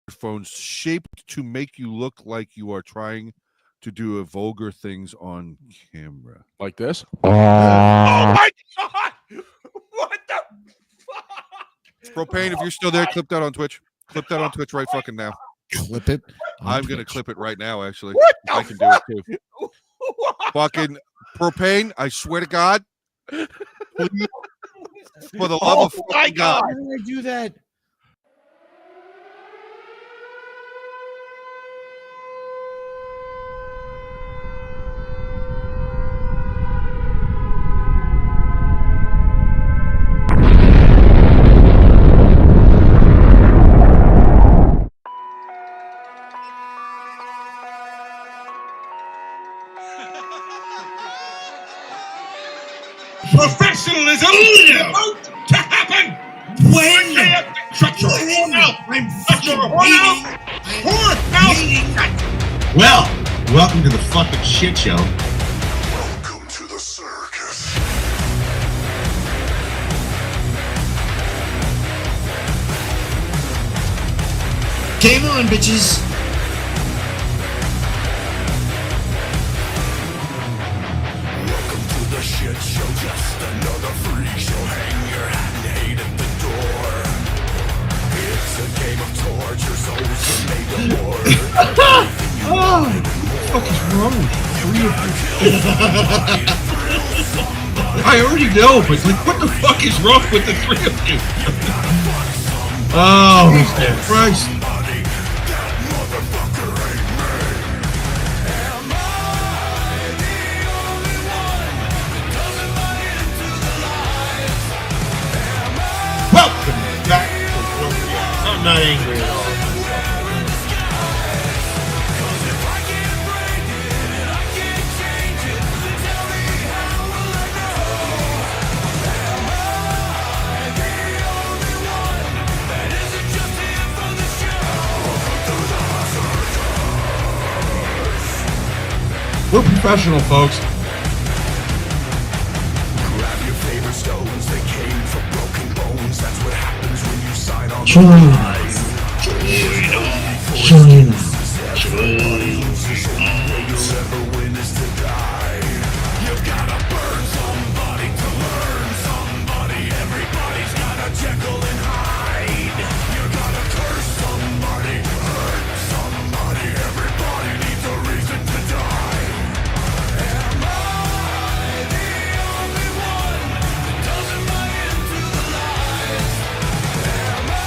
microphones shaped to make you look like you are trying to do a vulgar things on camera. Like this? Oh my God! What the fuck? Propane, if you're still there, clip that on Twitch. Clip that on Twitch right fucking now. Clip it. I'm going to clip it right now, actually. What the I can do it too. Fucking Propane, I swear to God. Please, for the love of fucking God. Why did I do that? Professionalism is about to happen. When? Shut your mouth. I'm Shut your whorehouse. Well, welcome to the fucking shit show. Welcome to the circus. Game on, bitches. Welcome to the shit show. Just another freak show. Hang your hat and hate at the door. It's a game of torture. Souls are made of war. Oh, what the fuck is wrong with you? I already know, but like, what the fuck is wrong with the three of you? Oh, Christ. Welcome back to I'm not angry at all. We're professional, folks. Grab your favorite stones. They came from broken bones. That's what happens when you sign on. You'll ever win is to die. You gotta burn somebody to learn somebody. Everybody's got a Jekyll and Hyde. You gotta curse somebody, hurt somebody. Everybody needs a reason to die. Am I the only one that doesn't buy into the lies? Am I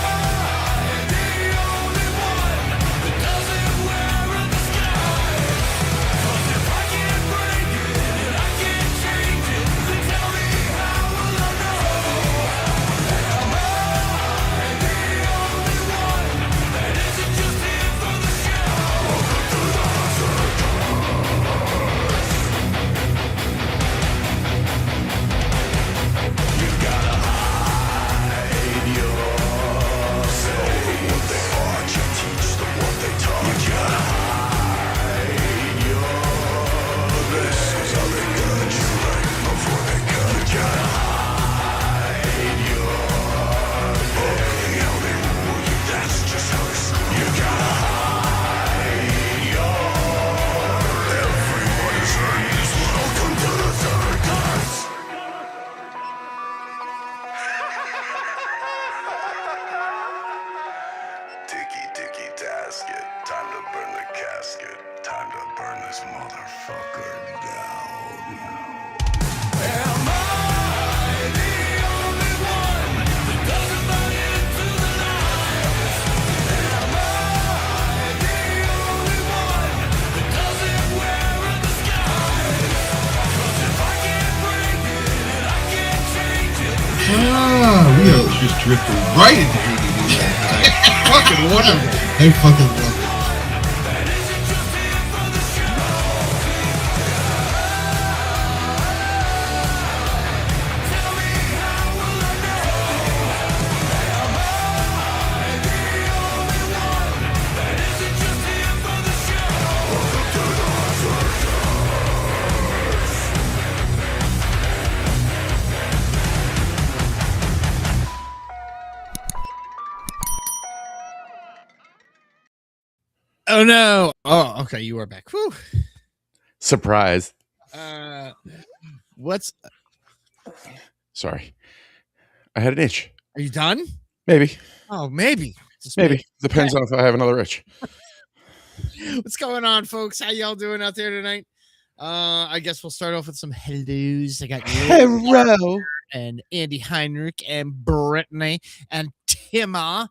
the only one that doesn't wear a disguise? 'Cause if I can't break it and I can't change it, then tell me how will I know? Am I the only one that isn't just here for the show? Welcome to the circus. You gotta hide yourself. What they are, you teach them what they taught. You gotta hide your this is how they got you right before they cut you. Gotta hide your how they rule you. That's just how they screw you. Gotta hide your everyone is earning this. Welcome to the circus. Ticky ticky tasket, time to burn the casket, time to burn this motherfucker down. Am I the only one that doesn't buy into the lies? Am I the only one that doesn't wear a disguise? 'Cause if I can't break it and I can't change it, We are just drifting right into ADD. Fucking wonderful. I fucking love it. that isn't just here for the show. Tell me how will I know? Am I the only one that isn't just here for the show? Welcome to the circus. Oh no! Oh, okay, you are back. Whew. Surprise. What's? Sorry. I had an itch. Are you done? Maybe. Oh, maybe. Just Maybe. Depends on if I have another itch. What's going on, folks? How y'all doing out there tonight? I guess we'll start off with some hellos. I got Hello. and Andy Heinrich and Brittany and Tima.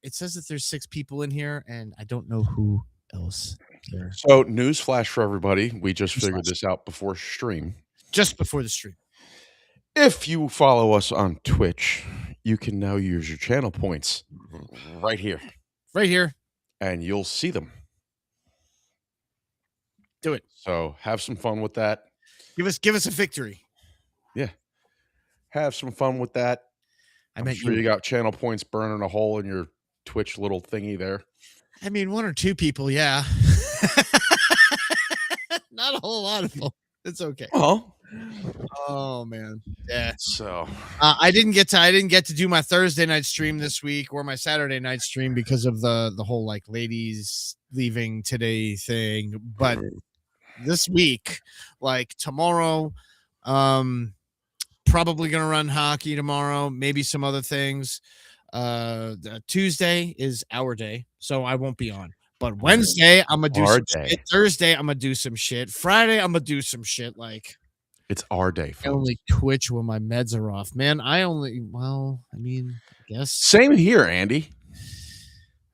It says that there's 6 people in here, and I don't know who else there. So, news flash for everybody. We just figured this out before stream. Just before the stream. If you follow us on Twitch, you can now use your channel points right here. Right here. And you'll see them. Do it. So have some fun with that. Give us a victory. Yeah. Have some fun with that. I'm sure you got channel points burning a hole in your Twitch little thingy there. I mean, 1 or 2 people, yeah. Not a whole lot of them. It's okay. Oh man, yeah. So I didn't get to do my Thursday night stream this week or my Saturday night stream because of the whole like ladies leaving today thing. But this week, like tomorrow, probably gonna run hockey tomorrow. Maybe some other things. Tuesday is our day, so I won't be on. But Wednesday, I'm gonna do some shit. Thursday, I'm gonna do some shit. Friday, I'm gonna do some shit. Like it's our day. I only Twitch when my meds are off, man. I guess same here, Andy.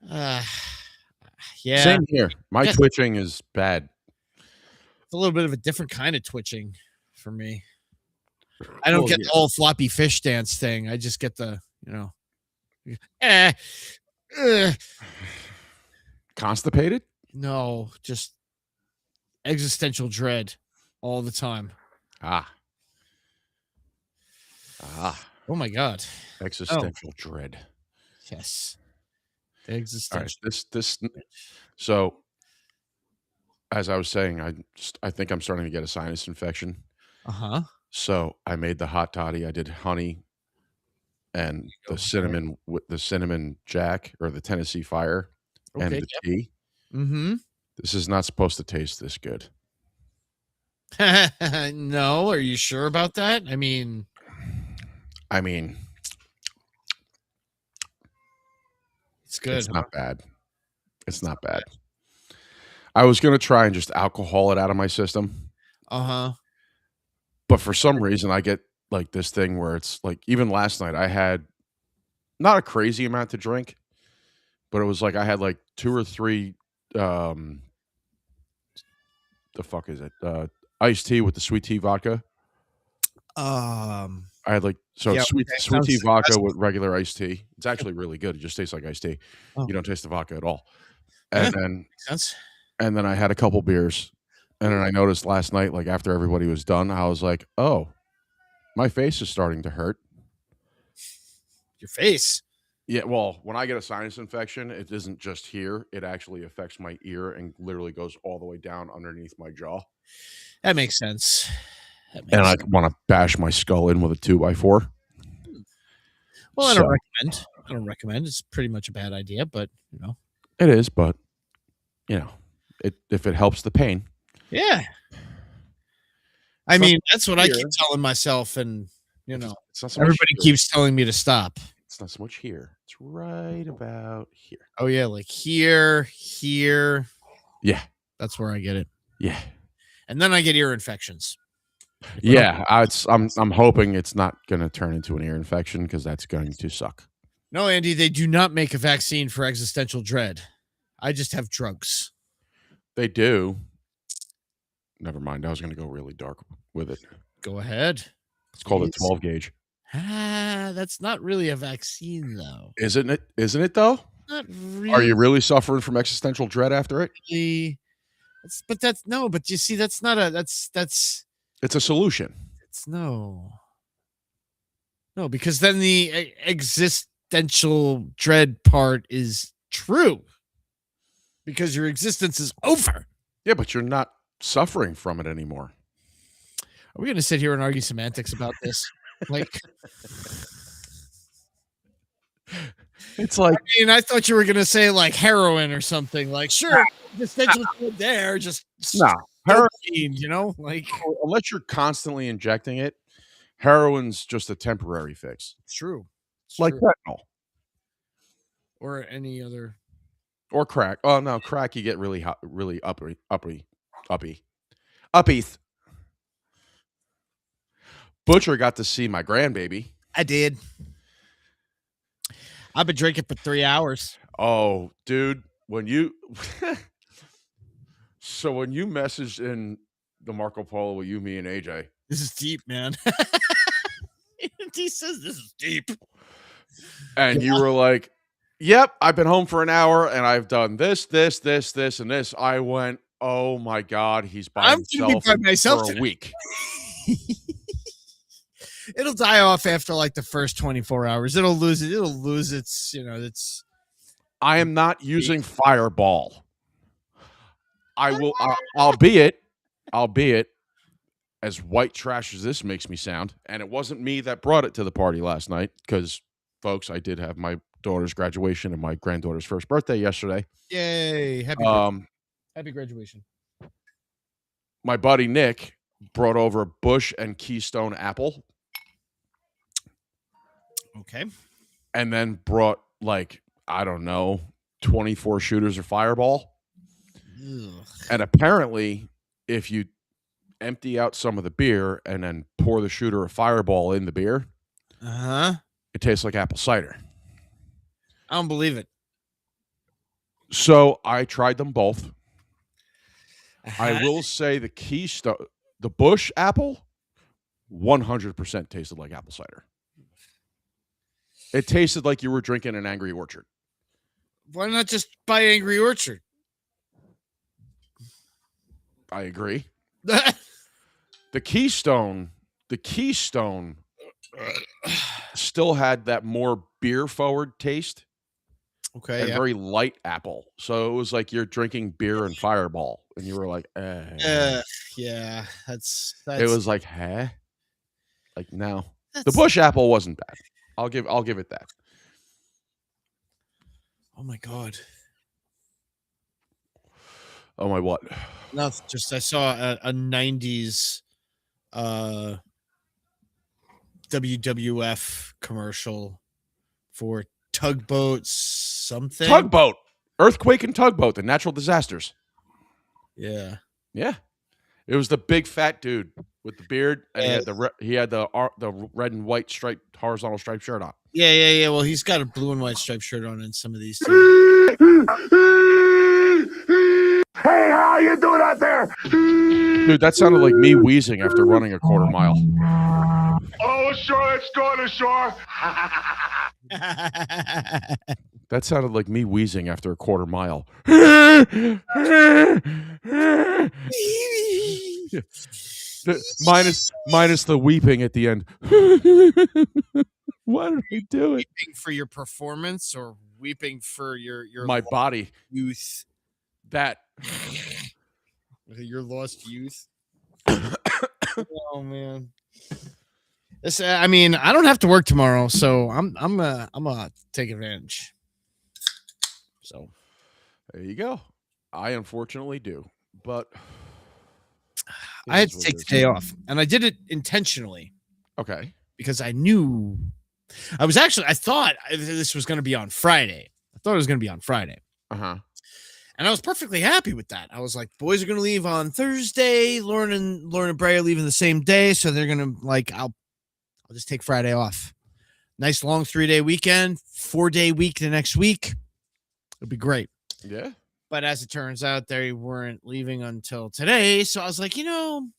Yeah, same here. My twitching is bad. It's a little bit of a different kind of twitching for me. I don't get the whole floppy fish dance thing. I just get the, Constipated? No, just existential dread all the time. Oh my God. Existential dread. Yes. Existential. All right, so as I was saying, I think I'm starting to get a sinus infection. Uh-huh. So I made the hot toddy. I did honey and the cinnamon with the cinnamon jack or the Tennessee Fire and the tea. Mm-hmm. This is not supposed to taste this good. No, are you sure about that? I mean, it's good. It's not bad. It's not bad. I was going to try and just alcohol it out of my system. Uh-huh. But for some reason, I get like this thing where it's like, even last night, I had not a crazy amount to drink, but it was like I had like 2 or 3, the fuck is it? Iced tea with the sweet tea vodka. I had like sweet tea vodka with regular iced tea. It's actually really good. It just tastes like iced tea. You don't taste the vodka at all. And then I had a couple beers, and then I noticed last night, like after everybody was done, I was like, "Oh, my face is starting to hurt." Your face? Yeah. Well, when I get a sinus infection, it isn't just here; it actually affects my ear and literally goes all the way down underneath my jaw. That makes sense. I want to bash my skull in with a 2x4. Well, I don't recommend. It's pretty much a bad idea, but it is. But if it helps the pain, yeah. I mean, that's what I keep telling myself, and everybody keeps telling me to stop. It's not so much here; it's right about here. Oh yeah, like here. Yeah, that's where I get it. Yeah. And then I get ear infections. Yeah, I'm hoping it's not going to turn into an ear infection because that's going to suck. No, Andy, they do not make a vaccine for existential dread. I just have drugs. They do. Never mind. I was going to go really dark with it. Go ahead. It's called a 12 gauge. That's not really a vaccine, though. Isn't it? Isn't it though? Not really. Are you really suffering from existential dread after it? But you see, that's not that's it's a solution. It's no, because then the existential dread part is true because your existence is over. Yeah, but you're not suffering from it anymore. Are we going to sit here and argue semantics about this? Like, It's like, I mean, I thought you were gonna say like heroin or something. Like, sure, the schedule there, just nah, heroin, you know, like unless you're constantly injecting it, heroin's just a temporary fix. it's true. It's Like true. fentanyl. Or any other. Or crack. Oh no, crack you get really hot, really uppy. Butcher got to see my grandbaby. I did. I've been drinking for 3 hours. Oh, dude, when you so when you messaged in the Marco Polo with you, me, and AJ, This is deep, man. He says this is deep. and you were like, "Yep, I've been home for an hour and I've done this, and this." I went, "Oh my god, he's by I'm gonna be by myself for a today. week." It'll die off after like the first 24 hours. It'll lose it. It'll lose its, you know, it's. I am not using Fireball. I will, albeit as white trash as this makes me sound, and it wasn't me that brought it to the party last night because, folks, I did have my daughter's graduation and my granddaughter's first birthday yesterday. Yay. Happy graduation. My buddy Nick brought over Bush and Keystone Apple. Okay. And then brought, like, I don't know, 24 shooters of Fireball. Ugh. And apparently, if you empty out some of the beer and then pour the shooter of Fireball in the beer, it tastes like apple cider. I don't believe it. So I tried them both. I will say the Keystone, the Bush apple, 100% tasted like apple cider. It tasted like you were drinking an Angry Orchard. Why not just buy Angry Orchard? I agree. The Keystone still had that more beer forward taste. Okay. And very light apple. So it was like you're drinking beer and Fireball. And you were like, yeah, that's it was like, huh? Like, no. The Bush apple wasn't bad. I'll give it that. Oh my god. Oh my what? No, just I saw a 90s WWF commercial for Tugboat something. Tugboat. Earthquake and Tugboat, the natural disasters. Yeah. Yeah. It was the big fat dude with the beard, and he had the red and white striped horizontal striped shirt on. Yeah. Well, he's got a blue and white striped shirt on in some of these too. Hey, how you doing out there? Dude, that sounded like me wheezing after running a quarter mile. Oh, sure, let's go to shore. That sounded like me wheezing after a quarter mile. minus the weeping at the end. Why did I do it? Weeping for your performance or weeping for your my body youth? That your lost youth. Oh man. This, I mean, I don't have to work tomorrow, so I'm gonna take advantage. So there you go. I unfortunately do, but I had to take the day off, and I did it intentionally. Okay, because I knew I thought this was going to be on Friday. And I was perfectly happy with that. I was like, boys are going to leave on Thursday. Lauren and Bray are leaving the same day. So they're going to I'll just take Friday off. Nice long 3-day weekend, 4-day week the next week. It'll be great. Yeah. But as it turns out, they weren't leaving until today. So I was like, I'm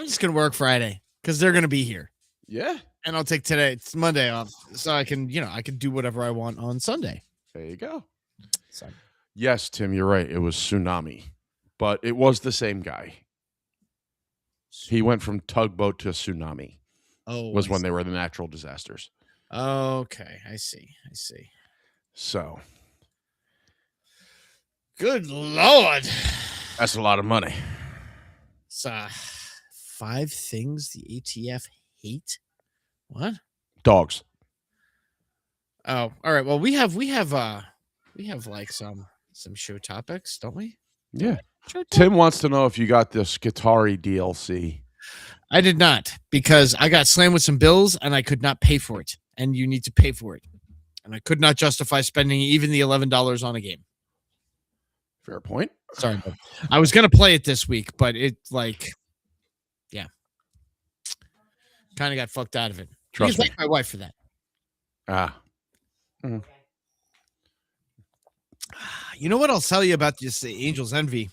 just going to work Friday because they're going to be here. Yeah. And I'll take today. It's Monday off. So I can do whatever I want on Sunday. There you go. So. Yes, Tim, you're right. It was Tsunami, but it was the same guy. He went from Tugboat to Tsunami. Oh, was when they were the natural disasters. Okay, I see. So, good Lord, that's a lot of money. It's 5 things the ATF hate. What? Dogs. Oh, all right. Well, we have like some show topics, don't we? Yeah. Tim wants to know if you got this Guitari DLC. I did not, because I got slammed with some bills and I could not pay for it. And you need to pay for it. And I could not justify spending even the $11 on a game. Fair point. Sorry, but I was gonna play it this week, but it kind of got fucked out of it. Trust me. Like my wife for that. You know what I'll tell you about this Angel's Envy?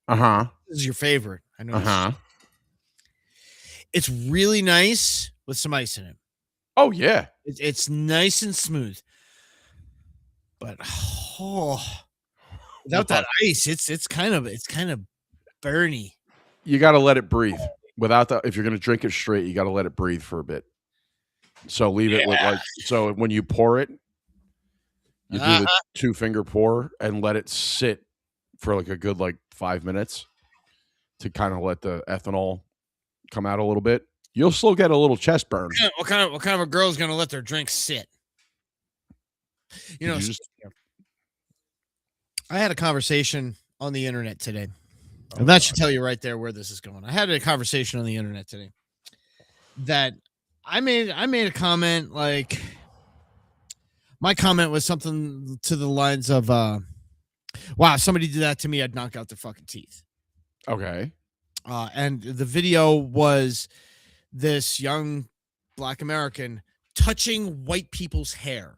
This is your favorite. I know. It's really nice with some ice in it. Oh yeah, it's nice and smooth. But without that ice, it's kind of burny. You got to let it breathe. Without that, if you're going to drink it straight, you got to let it breathe for a bit. So leave it with so when you pour it, you do the 2-finger pour and let it sit for like a good 5 minutes to kind of let the ethanol come out a little bit. You'll still get a little chest burn. What kind of a girl is going to let their drink sit? I had a conversation on the internet today. And that should tell you right there where this is going. I had a conversation on the internet today that I made a comment, like my comment was something to the lines of wow, if somebody did that to me, I'd knock out their fucking teeth. Okay. And the video was this young Black American touching white people's hair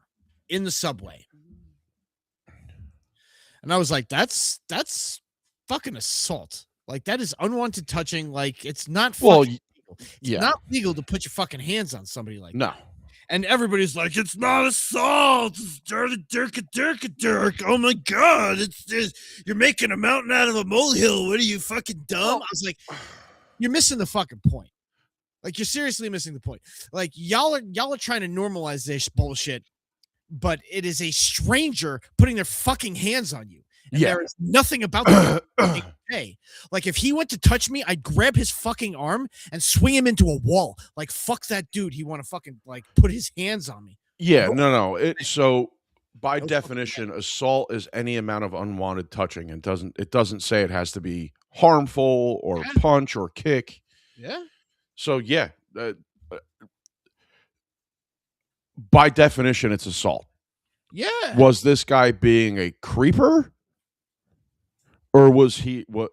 in the subway. And I was like, that's fucking assault. Like, that is unwanted touching. Like, it's not legal. It's not legal to put your fucking hands on somebody like that. And everybody's like, it's not assault. It's dirk. Oh my God. You're making a mountain out of a molehill. What are you, fucking dumb? I was like, you're missing the fucking point. Like, you're seriously missing the point. Like, y'all are trying to normalize this bullshit, but it is a stranger putting their fucking hands on you. And there is nothing about that. Okay. Like, if he went to touch me, I'd grab his fucking arm and swing him into a wall. Like, fuck that dude. He want to fucking put his hands on me. Yeah, no. So by definition, assault is any amount of unwanted touching. It doesn't say it has to be harmful or punch or kick. Yeah. So by definition, it's assault. Yeah. Was this guy being a creeper? Or was he what?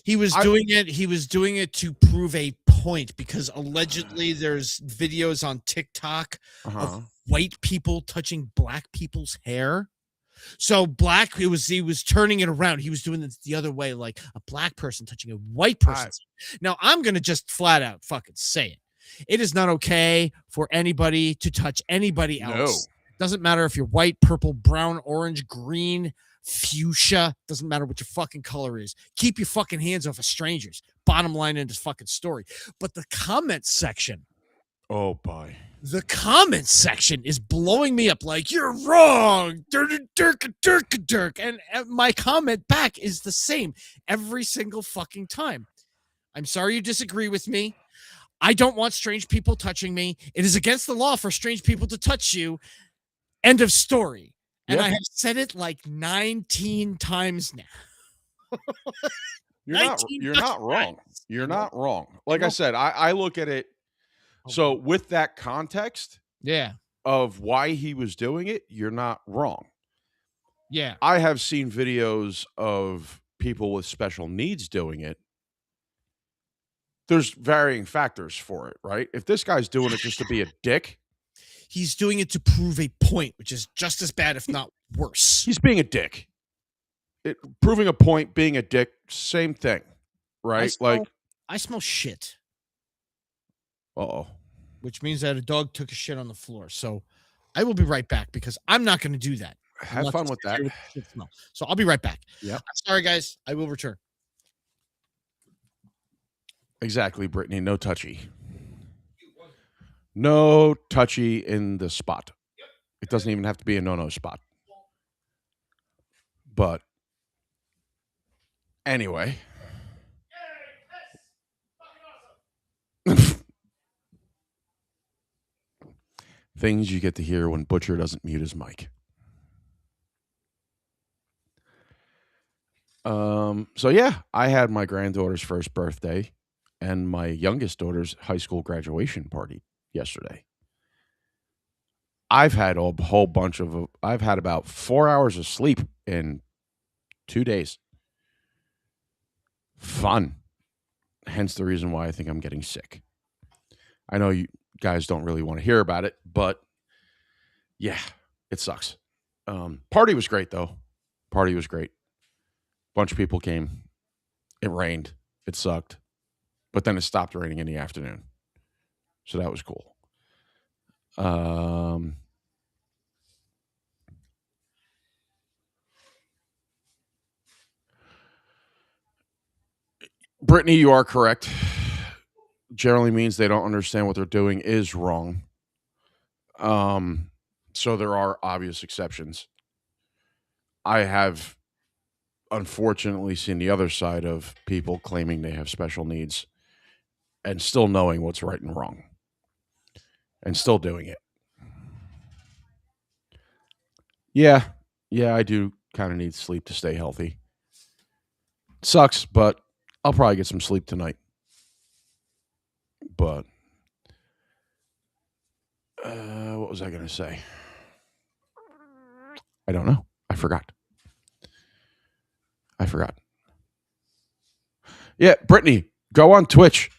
He was doing it. He was doing it to prove a point, because allegedly there's videos on TikTok of white people touching black people's hair. So he was turning it around. He was doing it the other way, like a black person touching a white person. Now I'm gonna just flat out fucking say it. It is not okay for anybody to touch anybody else. Doesn't matter if you're white, purple, brown, orange, green, fuchsia. Doesn't matter what your fucking color is. Keep your fucking hands off of strangers. Bottom line in this fucking story. But the comment section. Oh boy. The comment section is blowing me up like, you're wrong. Dirk. And my comment back is the same every single fucking time. I'm sorry you disagree with me. I don't want strange people touching me. It is against the law for strange people to touch you. End of story. And I have said it like 19 times now. You're not wrong. You're not wrong. Like I said, I look at it. So with that context, of why he was doing it, you're not wrong. Yeah. I have seen videos of people with special needs doing it. There's varying factors for it, right? If this guy's doing it just to be a dick, he's doing it to prove a point, which is just as bad, if not worse. He's being a dick. Proving a point, being a dick, same thing, right? I smell shit. Uh-oh. Which means that a dog took a shit on the floor. So I will be right back, because I'm not going to do that. Have fun with that. So I'll be right back. Yeah. I'm sorry, guys. I will return. Exactly, Brittany. No touchy. No touchy in the spot. It doesn't even have to be a no-no spot. But anyway. Things you get to hear when Butcher doesn't mute his mic. So yeah, I had my granddaughter's first birthday and my youngest daughter's high school graduation party yesterday. I've had a whole bunch of, I've had about 4 hours of sleep in 2 days. Fun. Hence the reason why I think I'm getting sick. I know you guys don't really want to hear about it, but yeah, it sucks. Party was great though. Party was great. Bunch of people came. It rained. It sucked. But then it stopped raining in the afternoon. So that was cool. Brittany, you are correct. Generally means they don't understand what they're doing is wrong. So there are obvious exceptions. I have unfortunately seen the other side of people claiming they have special needs and still knowing what's right and wrong and still doing it. Yeah, I do kind of need sleep to stay healthy. Sucks, but I'll probably get some sleep tonight. But what was I going to say? I don't know. I forgot. Yeah, Brittany, go on Twitch.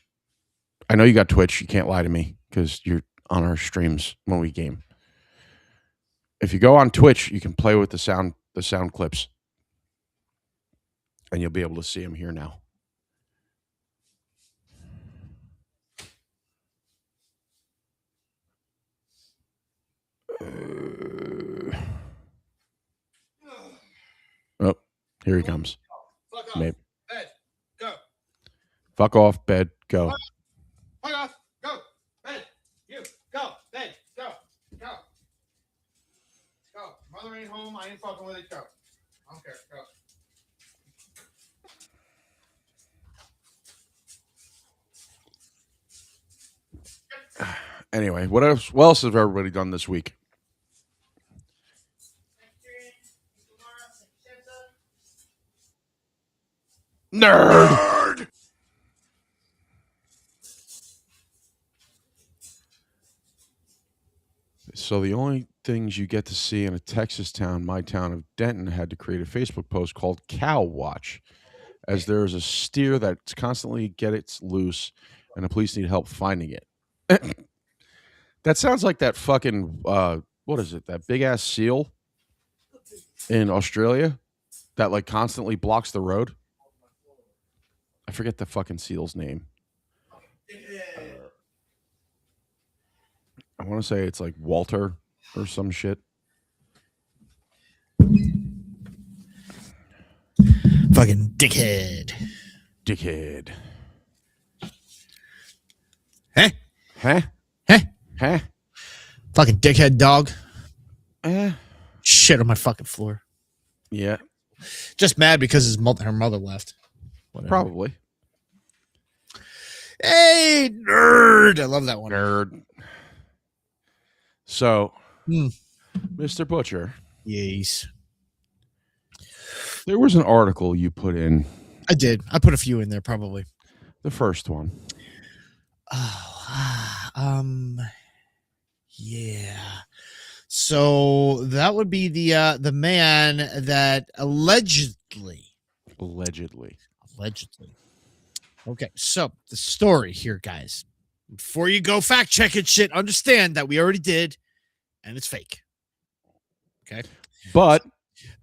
I know you got Twitch. You can't lie to me because you're on our streams when we game. If you go on Twitch, you can play with the sound clips, and you'll be able to see them here now. Oh, here he comes. Fuck off. Maybe. Bed. Go. Fuck off, bed, go. Fuck off. Go. Bed. You. Go. Bed. Go. Go. Go. Mother ain't home. I ain't fucking with it. Go. I don't care. Go. Anyway, what else has everybody done this week? Nerd! So the only things you get to see in a Texas town, my town of Denton, had to create a Facebook post called Cow Watch, as there is a steer that's constantly gets loose and the police need help finding it. That sounds like that fucking, what is it, that big-ass seal in Australia that, like, constantly blocks the road? I forget the fucking seal's name. I want to say it's like Walter or some shit. Fucking dickhead. Huh? Fucking dickhead dog. Shit on my fucking floor. Yeah. Just mad because her mother left. Whatever. Probably. Hey, nerd. I love that one. Nerd. So, Mr. Butcher. Yes. There was an article you put in. I did. I put a few in there, probably. The first one. Yeah. So that would be the man that allegedly. Okay, so the story here, guys. Before you go fact checking shit, understand that we already did, and it's fake. Okay, but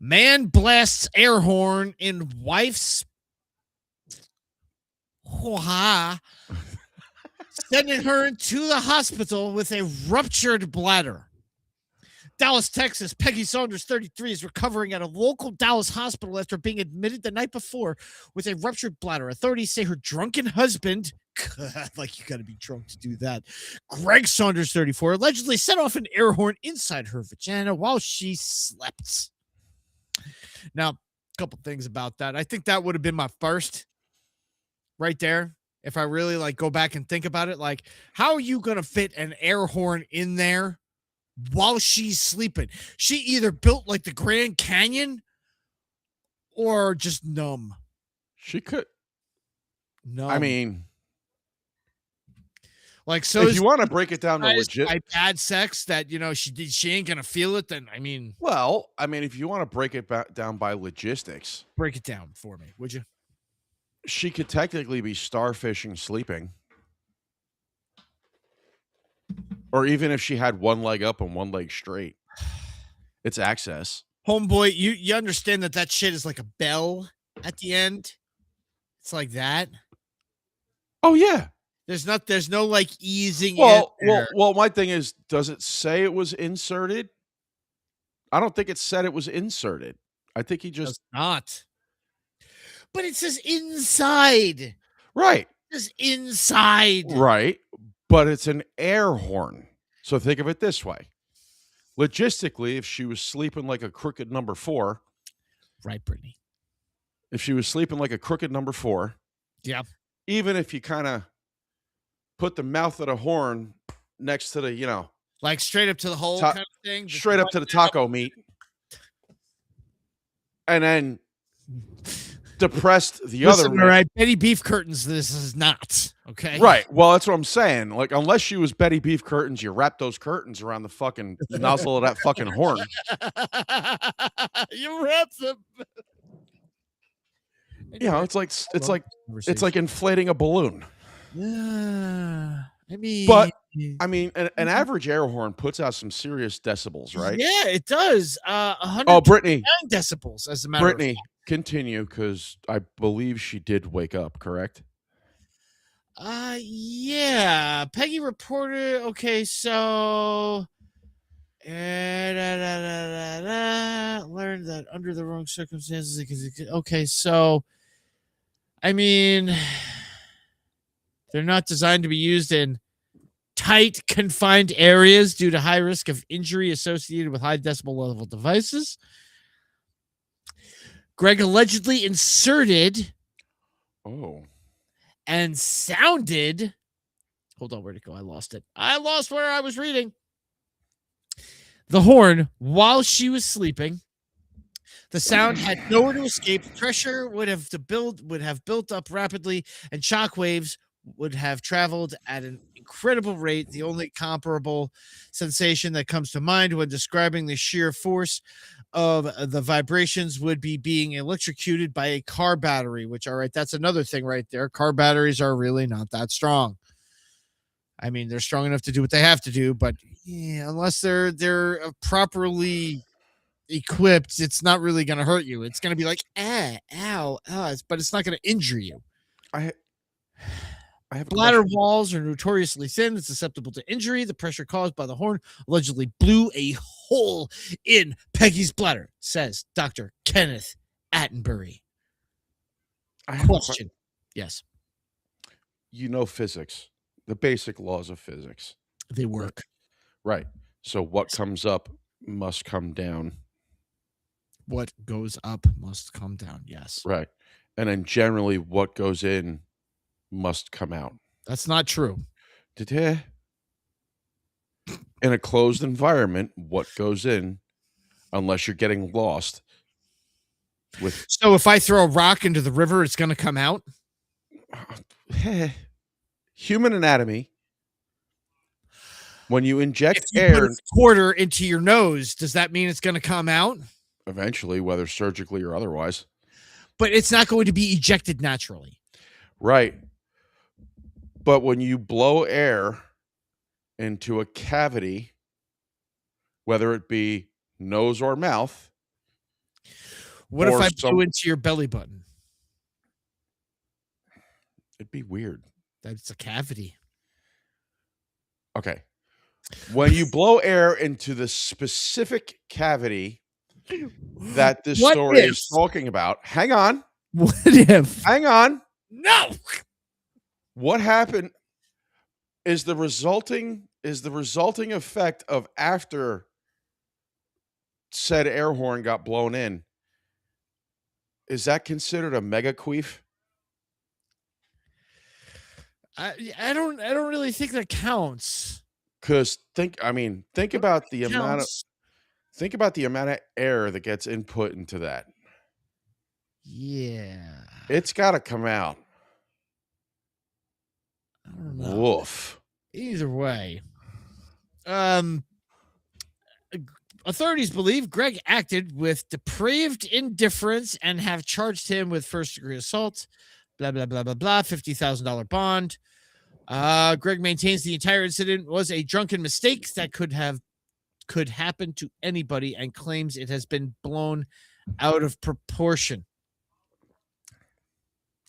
man blasts air horn in wife's sending her to the hospital with a ruptured bladder. Dallas, Texas, Peggy Saunders, 33, is recovering at a local Dallas hospital after being admitted the night before with a ruptured bladder. Authorities say her drunken husband, like you got to be drunk to do that, Greg Saunders, 34, allegedly set off an air horn inside her vagina while she slept. Now, a couple things about that. I think that would have been my first right there. If I really like go back and think about it, like how are you going to fit an air horn in there while she's sleeping. She either built like the Grand Canyon or just numb. She could. Numb. I mean, like, so if you want to break it down to legit, by bad sex that she ain't gonna feel it. Then if you want to break it down by logistics, break it down for me, would you? She could technically be starfishing sleeping. Or even if she had one leg up and one leg straight, it's access. Homeboy, you understand that shit is like a bell at the end. It's like that. Oh yeah. There's no like easing. Well, my thing is, does it say it was inserted? I don't think it said it was inserted. I think he just not. But it says inside. Right. It says inside. Right. But it's an air horn. So think of it this way. Logistically, if she was sleeping like a crooked number 4. Right, Brittany. If she was sleeping like a crooked number 4. Yeah. Even if you kind of put the mouth of the horn next to the, like straight up to the hole kind of thing. Straight up to the taco meat. And then depressed the other way. All right, Betty Beef Curtains, this is not. Okay. Right. Well, that's what I'm saying. Like, unless she was Betty Beef Curtains, you wrap those curtains around the fucking nozzle of that fucking horn. You wrap them. It's like inflating a balloon. Yeah. An average air horn puts out some serious decibels, right? Yeah, it does. 100 Brittany, decibels, as a matter of fact. Continue, because I believe she did wake up, correct? Yeah. Peggy reported. Okay, so learned that under the wrong circumstances. Okay, so they're not designed to be used in tight, confined areas due to high risk of injury associated with high decibel level devices. Greg allegedly inserted and sounded. Hold on, where'd it go? I lost it. I lost where I was reading. The horn while she was sleeping. The sound had nowhere to escape. Pressure would have built up rapidly, and shock waves would have traveled at an incredible rate. The only comparable sensation that comes to mind when describing the sheer force of the vibrations would be being electrocuted by a car battery, which, all right, that's another thing right there. Car batteries are really not that strong. They're strong enough to do what they have to do, but unless they're properly equipped, it's not really going to hurt you. It's going to be like, ow, but it's not going to injure you. I have bladder walls are notoriously thin and susceptible to injury. The pressure caused by the horn allegedly blew a hole in Peggy's bladder, says Dr. Kenneth Attenbury. Question. Yes. Physics, the basic laws of physics. They work. Right. So what comes up must come down. What goes up must come down. Yes. Right. And then generally what goes in must come out. That's not true. In a closed environment, what goes in, unless you're getting lost with. So if I throw a rock into the river, it's going to come out? Human anatomy. When you inject if you air, put a quarter into your nose, does that mean it's going to come out? Eventually, whether surgically or otherwise. But it's not going to be ejected naturally. Right. But when you blow air into a cavity, whether it be nose or mouth. What if I blew into your belly button? It'd be weird. That's a cavity. Okay. When you blow air into the specific cavity that this story is talking about, hang on. What if? Hang on. No. What happened is the resulting effect of after said air horn got blown in. Is that considered a mega queef? I don't really think that counts. Because think about the amount of air that gets input into that. Yeah. It's got to come out. I don't know. Woof. Either way. Authorities believe Greg acted with depraved indifference and have charged him with first-degree assault. Blah, blah, blah, blah, blah. $50,000 bond. Greg maintains the entire incident was a drunken mistake that could happen to anybody and claims it has been blown out of proportion.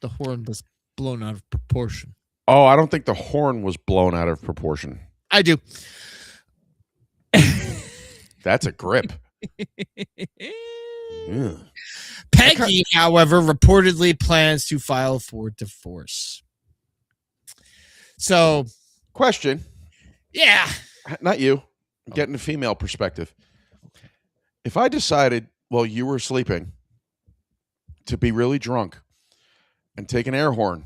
The horn was blown out of proportion. Oh, I don't think the horn was blown out of proportion. I do. That's a grip. Yeah. Peggy, however, reportedly plans to file for divorce. So, question. Yeah. Not you. I'm getting a female perspective. Okay. If I decided while you were sleeping to be really drunk and take an air horn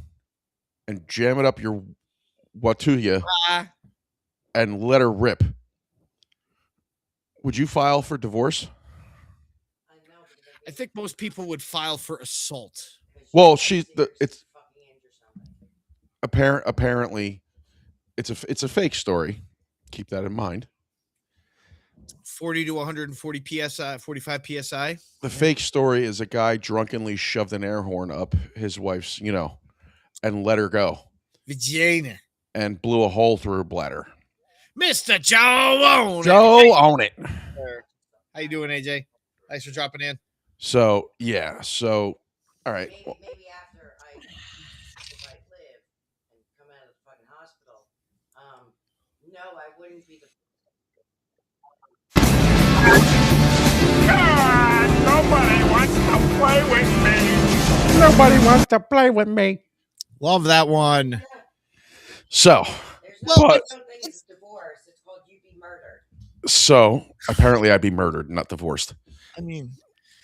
and jam it up your watuya and let her rip, would you file for divorce? I think most people would file for assault. Well, apparently it's a fake story. Keep that in mind. 40 to 140 psi, 45 psi. The fake story is a guy drunkenly shoved an air horn up his wife's, and let her go. Vagina. And blew a hole through her bladder. Mr. Joe Own Joe Own It. How you doing, AJ? Thanks for dropping in. So, yeah. So, all right. Maybe after if I live and come out of the fucking hospital, no, I wouldn't be the. God, nobody wants to play with me. Nobody wants to play with me. Love that one. So, There's no thing as divorce. It's called you be murdered. So, apparently I'd be murdered, not divorced. I mean,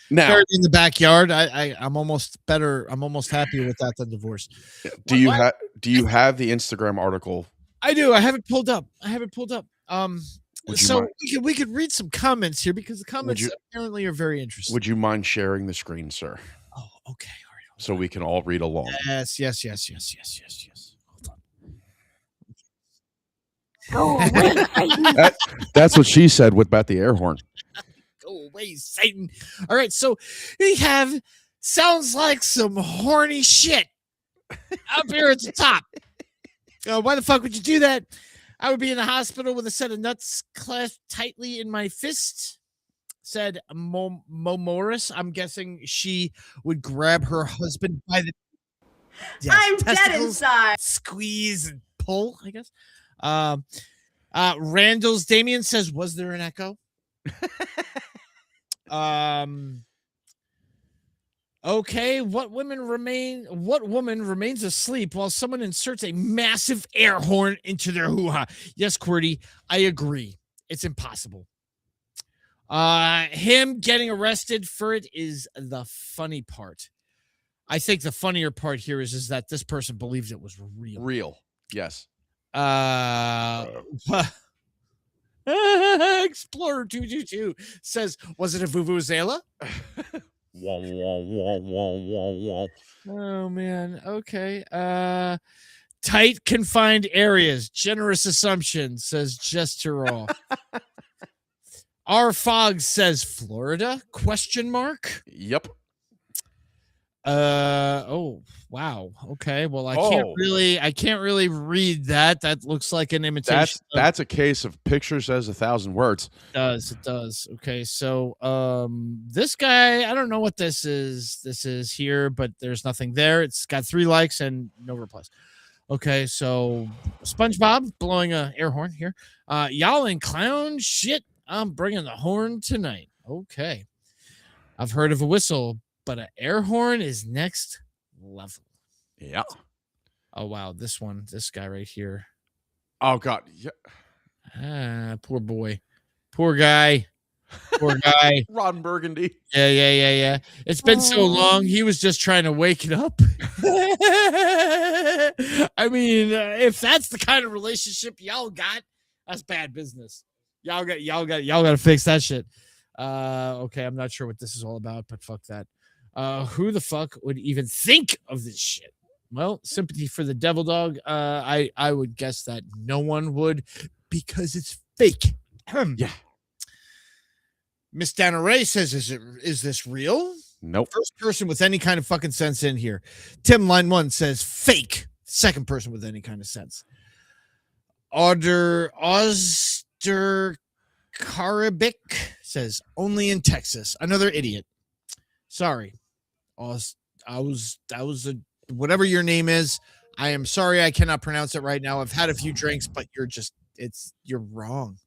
now buried in the backyard. I'm almost better. I'm almost happier with that than divorce. Do you have the Instagram article? I do. I have it pulled up. So we could read some comments here because the comments apparently are very interesting. Would you mind sharing the screen, sir? Oh, okay. All right. So we can all read along. Yes. Go away, Satan. That's what she said about the air horn. Go away, Satan. All right. So we have sounds like some horny shit up here at the top. Why the fuck would you do that? I would be in the hospital with a set of nuts clasped tightly in my fist, said Mo Morris. I'm guessing she would grab her husband by the I'm dead inside. Squeeze and pull, I guess. Randall's Damien says, was there an echo? Okay, what woman remains asleep while someone inserts a massive air horn into their hoo-ha? Yes, QWERTY, I agree. It's impossible. Him getting arrested for it is the funny part. I think the funnier part here is that this person believes it was real. Real, yes. Explorer 222 says, was it a vuvuzela? Oh man. Okay. Tight confined areas. Generous assumption, says Jester All. R Fog says Florida? Question mark. Yep. Oh wow. Okay. Well, I can't really read that. That looks like an imitation. That's a case of picture says 1,000 words. It does. Okay. So this guy, I don't know what this is here, but there's nothing there. It's got 3 likes and no replies. Okay, so SpongeBob blowing a air horn here. Y'all in clown shit. I'm bringing the horn tonight. Okay. I've heard of a whistle, but an air horn is next level. Yeah. Oh, wow. This guy right here. Oh, God. Yeah. Poor boy. Poor guy. Poor guy. Ron Burgundy. Yeah. It's been so long. He was just trying to wake it up. I mean, if that's the kind of relationship y'all got, That's bad business. Y'all got to fix that shit. Okay, I'm not sure what this is all about, but fuck that. Who the fuck would even think of this shit? Well, sympathy for the devil dog. I would guess that no one would, because it's fake. Yeah. Miss Dana Ray says, is this real? Nope. First person with any kind of fucking sense in here. Tim line 1 says fake. Second person with any kind of sense. Oster Karabik says only in Texas. Another idiot. Sorry. Whatever your name is. I am sorry I cannot pronounce it right now. I've had a few drinks, but you're wrong.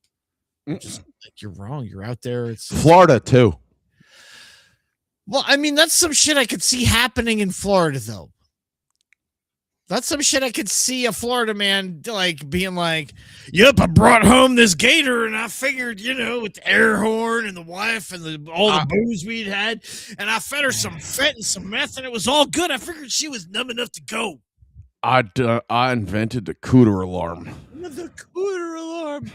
You're wrong. You're out there. It's Florida too. Well, I mean, that's some shit I could see happening in Florida, though. That's some shit I could see a Florida man like being like, "Yep, I brought home this gator, and I figured, with the air horn and the wife and all the booze we'd had, and I fed her some fat and some meth, and it was all good. I figured she was numb enough to go." I invented the cooter alarm. The cooter alarm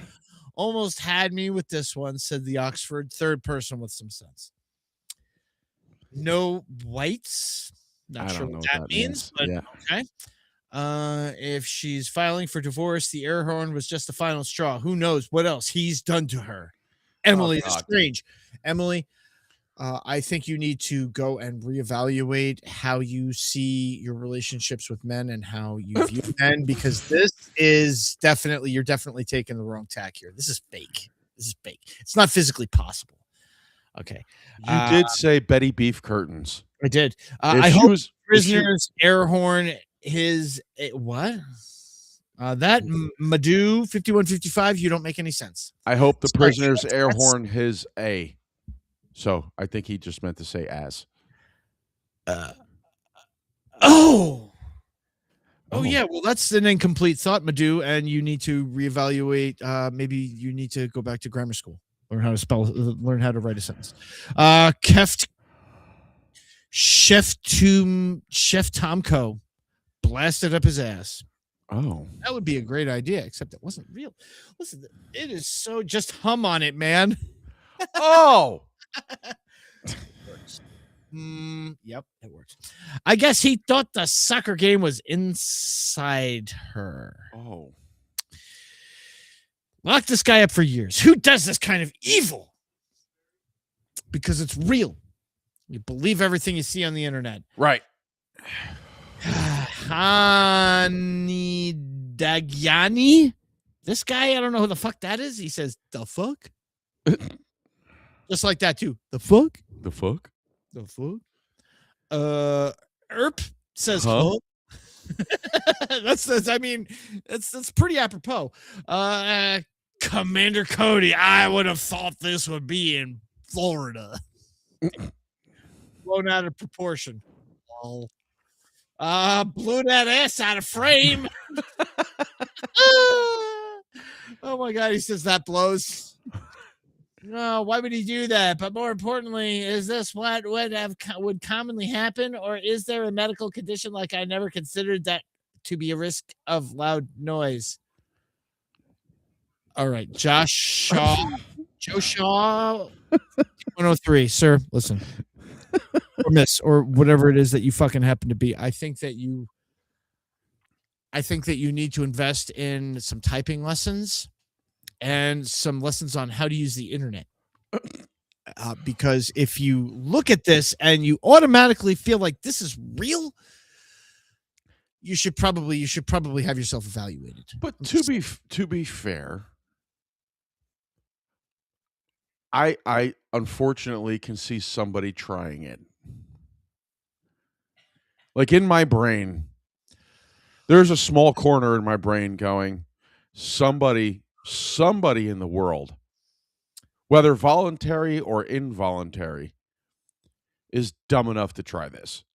almost had me with this one, said the Oxford third person with some sense. No whites. Not sure what that means, but okay. If she's filing for divorce, the air horn was just the final straw. Who knows what else he's done to her? Emily is strange. Emily, I think you need to go and reevaluate how you see your relationships with men and how you view men, because you're definitely taking the wrong tack here. This is fake. It's not physically possible. Okay. You did say Betty Beef curtains. I did. I hope prisoners air horn what? That Madhu 5155. You don't make any sense. I hope the prisoners air horn his A. So I think he just meant to say as. Oh yeah. Well, that's an incomplete thought, Madhu, and you need to reevaluate. Maybe you need to go back to grammar school. Learn how to write a sentence. Chef Tomko blasted up his ass. Oh, that would be a great idea, except it wasn't real. Listen, it is so just hum on it, man. Oh, yep, it works. I guess he thought the soccer game was inside her. Oh. Lock this guy up for years. Who does this kind of evil? Because it's real. You believe everything you see on the internet. Right. Hani Dagyani? This guy, I don't know who the fuck that is. He says, the fuck? Just like that, too. The fuck? The fuck? The fuck? Erp says, huh? that's pretty apropos. Commander Cody, I would have thought this would be in Florida. Blown out of proportion. Blew that ass out of frame. Oh my god, he says that blows. No, why would he do that? But more importantly, is this what would commonly happen, or is there a medical condition like I never considered that to be a risk of loud noise? All right, Joe Shaw, 103, sir. Listen, or miss, or whatever it is that you fucking happen to be. I think that you need to invest in some typing lessons and some lessons on how to use the internet. Because if you look at this and you automatically feel like this is real, you should probably have yourself evaluated. But to be fair, I unfortunately can see somebody trying it. Like in my brain, there's a small corner in my brain going, somebody in the world, whether voluntary or involuntary, is dumb enough to try this.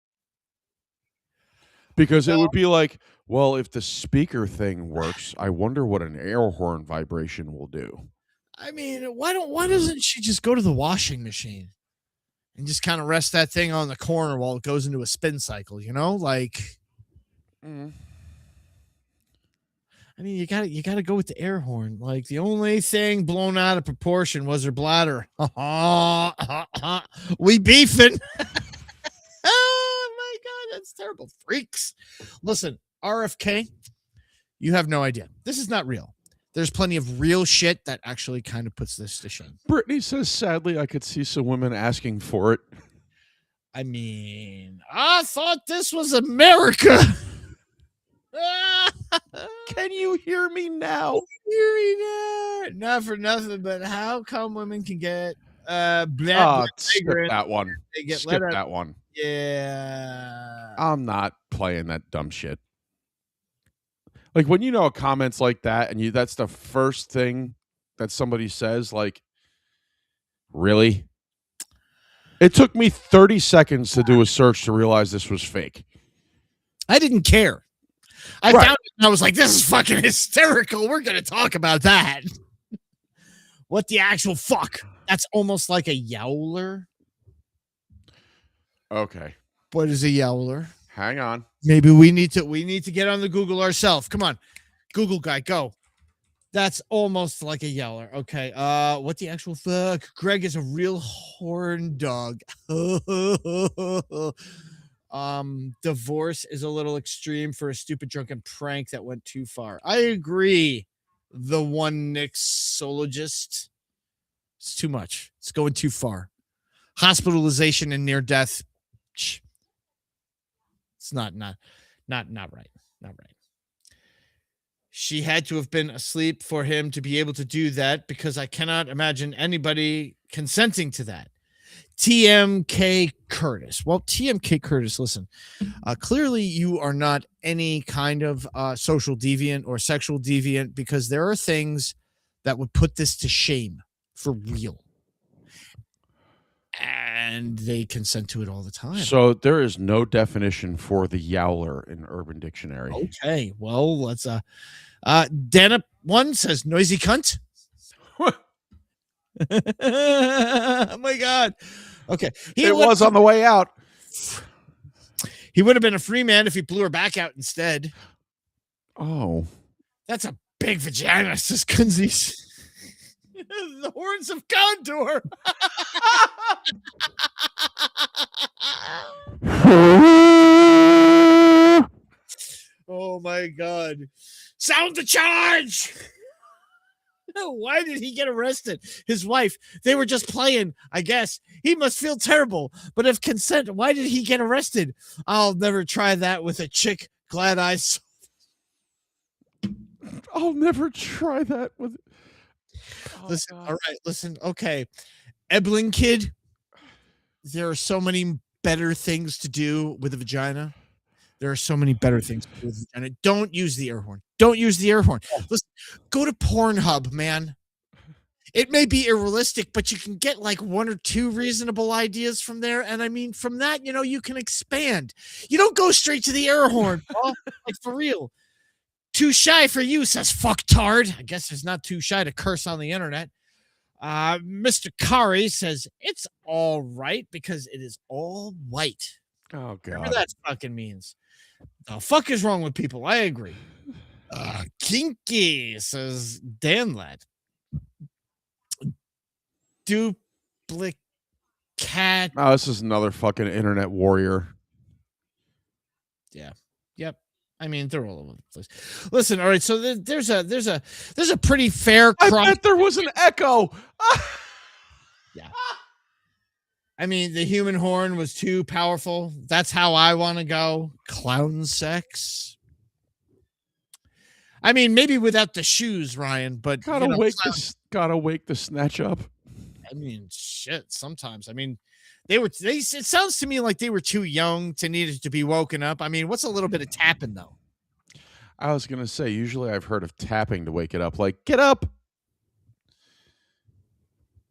Because it would be like, well, if the speaker thing works, I wonder what an air horn vibration will do. I mean, why doesn't she just go to the washing machine and just kind of rest that thing on the corner while it goes into a spin cycle, like I mean, you gotta go with the air horn. Like the only thing blown out of proportion was her bladder. We beefing. Oh my god, that's terrible. Freaks. Listen, RFK, you have no idea. This is not real. There's plenty of real shit that actually kind of puts this to shame. Brittany says, sadly, I could see some women asking for it. I mean, I thought this was America. Can you hear me now? Not for nothing, but how come women can get skip that one. They get skip that one. Yeah. I'm not playing that dumb shit. Like when you know comments like that and that's the first thing that somebody says, like, really? It took me 30 seconds to do a search to realize this was fake. I didn't care. I found it and I was like, this is fucking hysterical. We're going to talk about that. What the actual fuck? That's almost like a yowler. Okay. What is a yowler? Hang on. Maybe we need to get on the Google ourselves. Come on. Google guy, go. That's almost like a yeller. Okay. What the actual fuck? Greg is a real horn dog. Divorce is a little extreme for a stupid drunken prank that went too far. I agree. The one Nixologist. It's too much. It's going too far. Hospitalization and near death. It's not right. Not right. She had to have been asleep for him to be able to do that, because I cannot imagine anybody consenting to that. TMK Curtis. Well, TMK Curtis, listen, clearly you are not any kind of social deviant or sexual deviant, because there are things that would put this to shame for real. And they consent to it all the time. So there is no definition for the yowler in Urban Dictionary. Okay, well, let's Dana one says noisy cunt. Oh my god. Okay. It was on the way out. He would have been a free man if he blew her back out instead. Oh. That's a big vagina, says Kunzies. The horns of Condor. Oh my god. Sound the charge. Why did he get arrested? His wife, they were just playing, I guess. He must feel terrible. But if consent, why did he get arrested? I'll never try that with a chick. Glad I saw. I'll never try that with. Oh, listen, God. all right, listen. Okay. Ebling kid, there are so many better things to do with a vagina. There are so many better things to do with a vagina. Don't use the air horn. Don't use the air horn. Listen, go to Pornhub, man. It may be irrealistic, but you can get like one or two reasonable ideas from there. And I mean, from that, you can expand. You don't go straight to the air horn, Paul. Like, for real. Too shy for you, says fucktard. I guess it's not too shy to curse on the internet. Mr. Kari says it's all right because it is all white. Oh, God. Whatever that fucking means. The fuck is wrong with people? I agree. Kinky, says Dan Lad. Duplicat. Oh, this is another fucking internet warrior. Yeah. Yep. I mean, they're all over the place. Listen, all right. So there's a pretty fair I bet there was an echo. Yeah. I mean, the human horn was too powerful. That's how I want to go. Clown sex. I mean, maybe without the shoes, Ryan, but gotta wake the snatch up. I mean, shit. Sometimes, I mean, it sounds to me like they were too young to need it to be woken up. I mean, what's a little bit of tapping though? I was gonna say, usually I've heard of tapping to wake it up, like get up.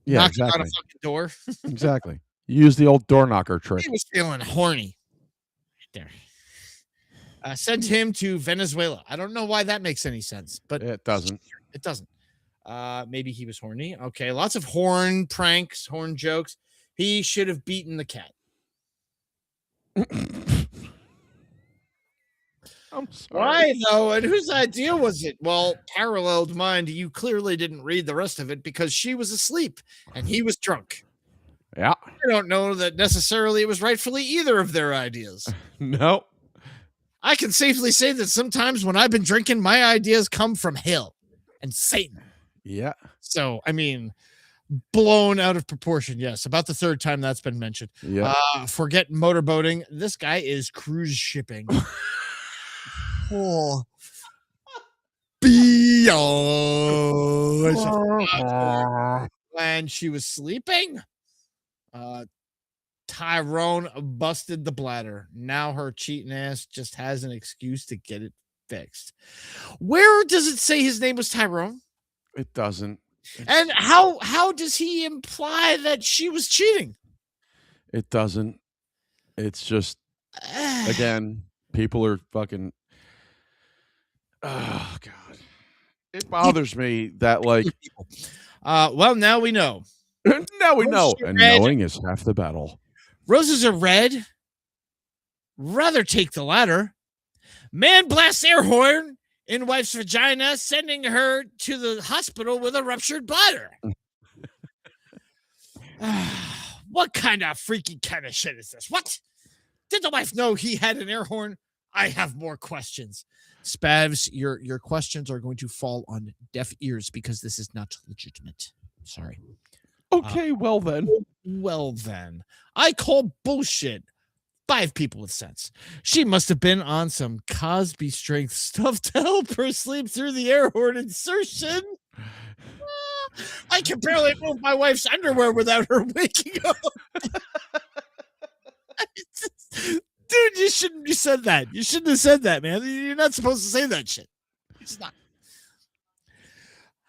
Yeah, knocking exactly. on a fucking door. Exactly. Use the old door knocker trick. He was feeling horny. Right there. Send him to Venezuela. I don't know why that makes any sense, but it doesn't. It doesn't. Maybe he was horny. Okay, lots of horn pranks, horn jokes. He should have beaten the cat. I'm sorry. Why though? And whose idea was it? Well, paralleled mind, you clearly didn't read the rest of it because she was asleep and he was drunk. Yeah. I don't know that necessarily it was rightfully either of their ideas. No. I can safely say that sometimes when I've been drinking, my ideas come from hell and Satan. Yeah. So, I mean, blown out of proportion. Yes. About the third time that's been mentioned. Yeah. Forget motorboating. This guy is cruise shipping. Oh. When she was sleeping, Tyrone busted the bladder. Now her cheating ass just has an excuse to get it fixed. Where does it say his name was Tyrone? It doesn't. And how does he imply that she was cheating? It doesn't. It's just, again, people are fucking. Oh God, it bothers me that like. Well, now we know. Now we know, and knowing is half the battle. Roses are red. Rather take the latter. Man blasts air horn in wife's vagina, sending her to the hospital with a ruptured bladder. What kind of freaky kind of shit is this? What? Did the wife know he had an air horn? I have more questions. Spavs, your questions are going to fall on deaf ears because this is not legitimate. Sorry. Okay, well then. Well then. I call bullshit. 5 people with sense. She must have been on some Cosby strength stuff to help her sleep through the air horn insertion. I can barely move my wife's underwear without her waking up. Dude, you shouldn't have said that. You shouldn't have said that, man. You're not supposed to say that shit. It's not.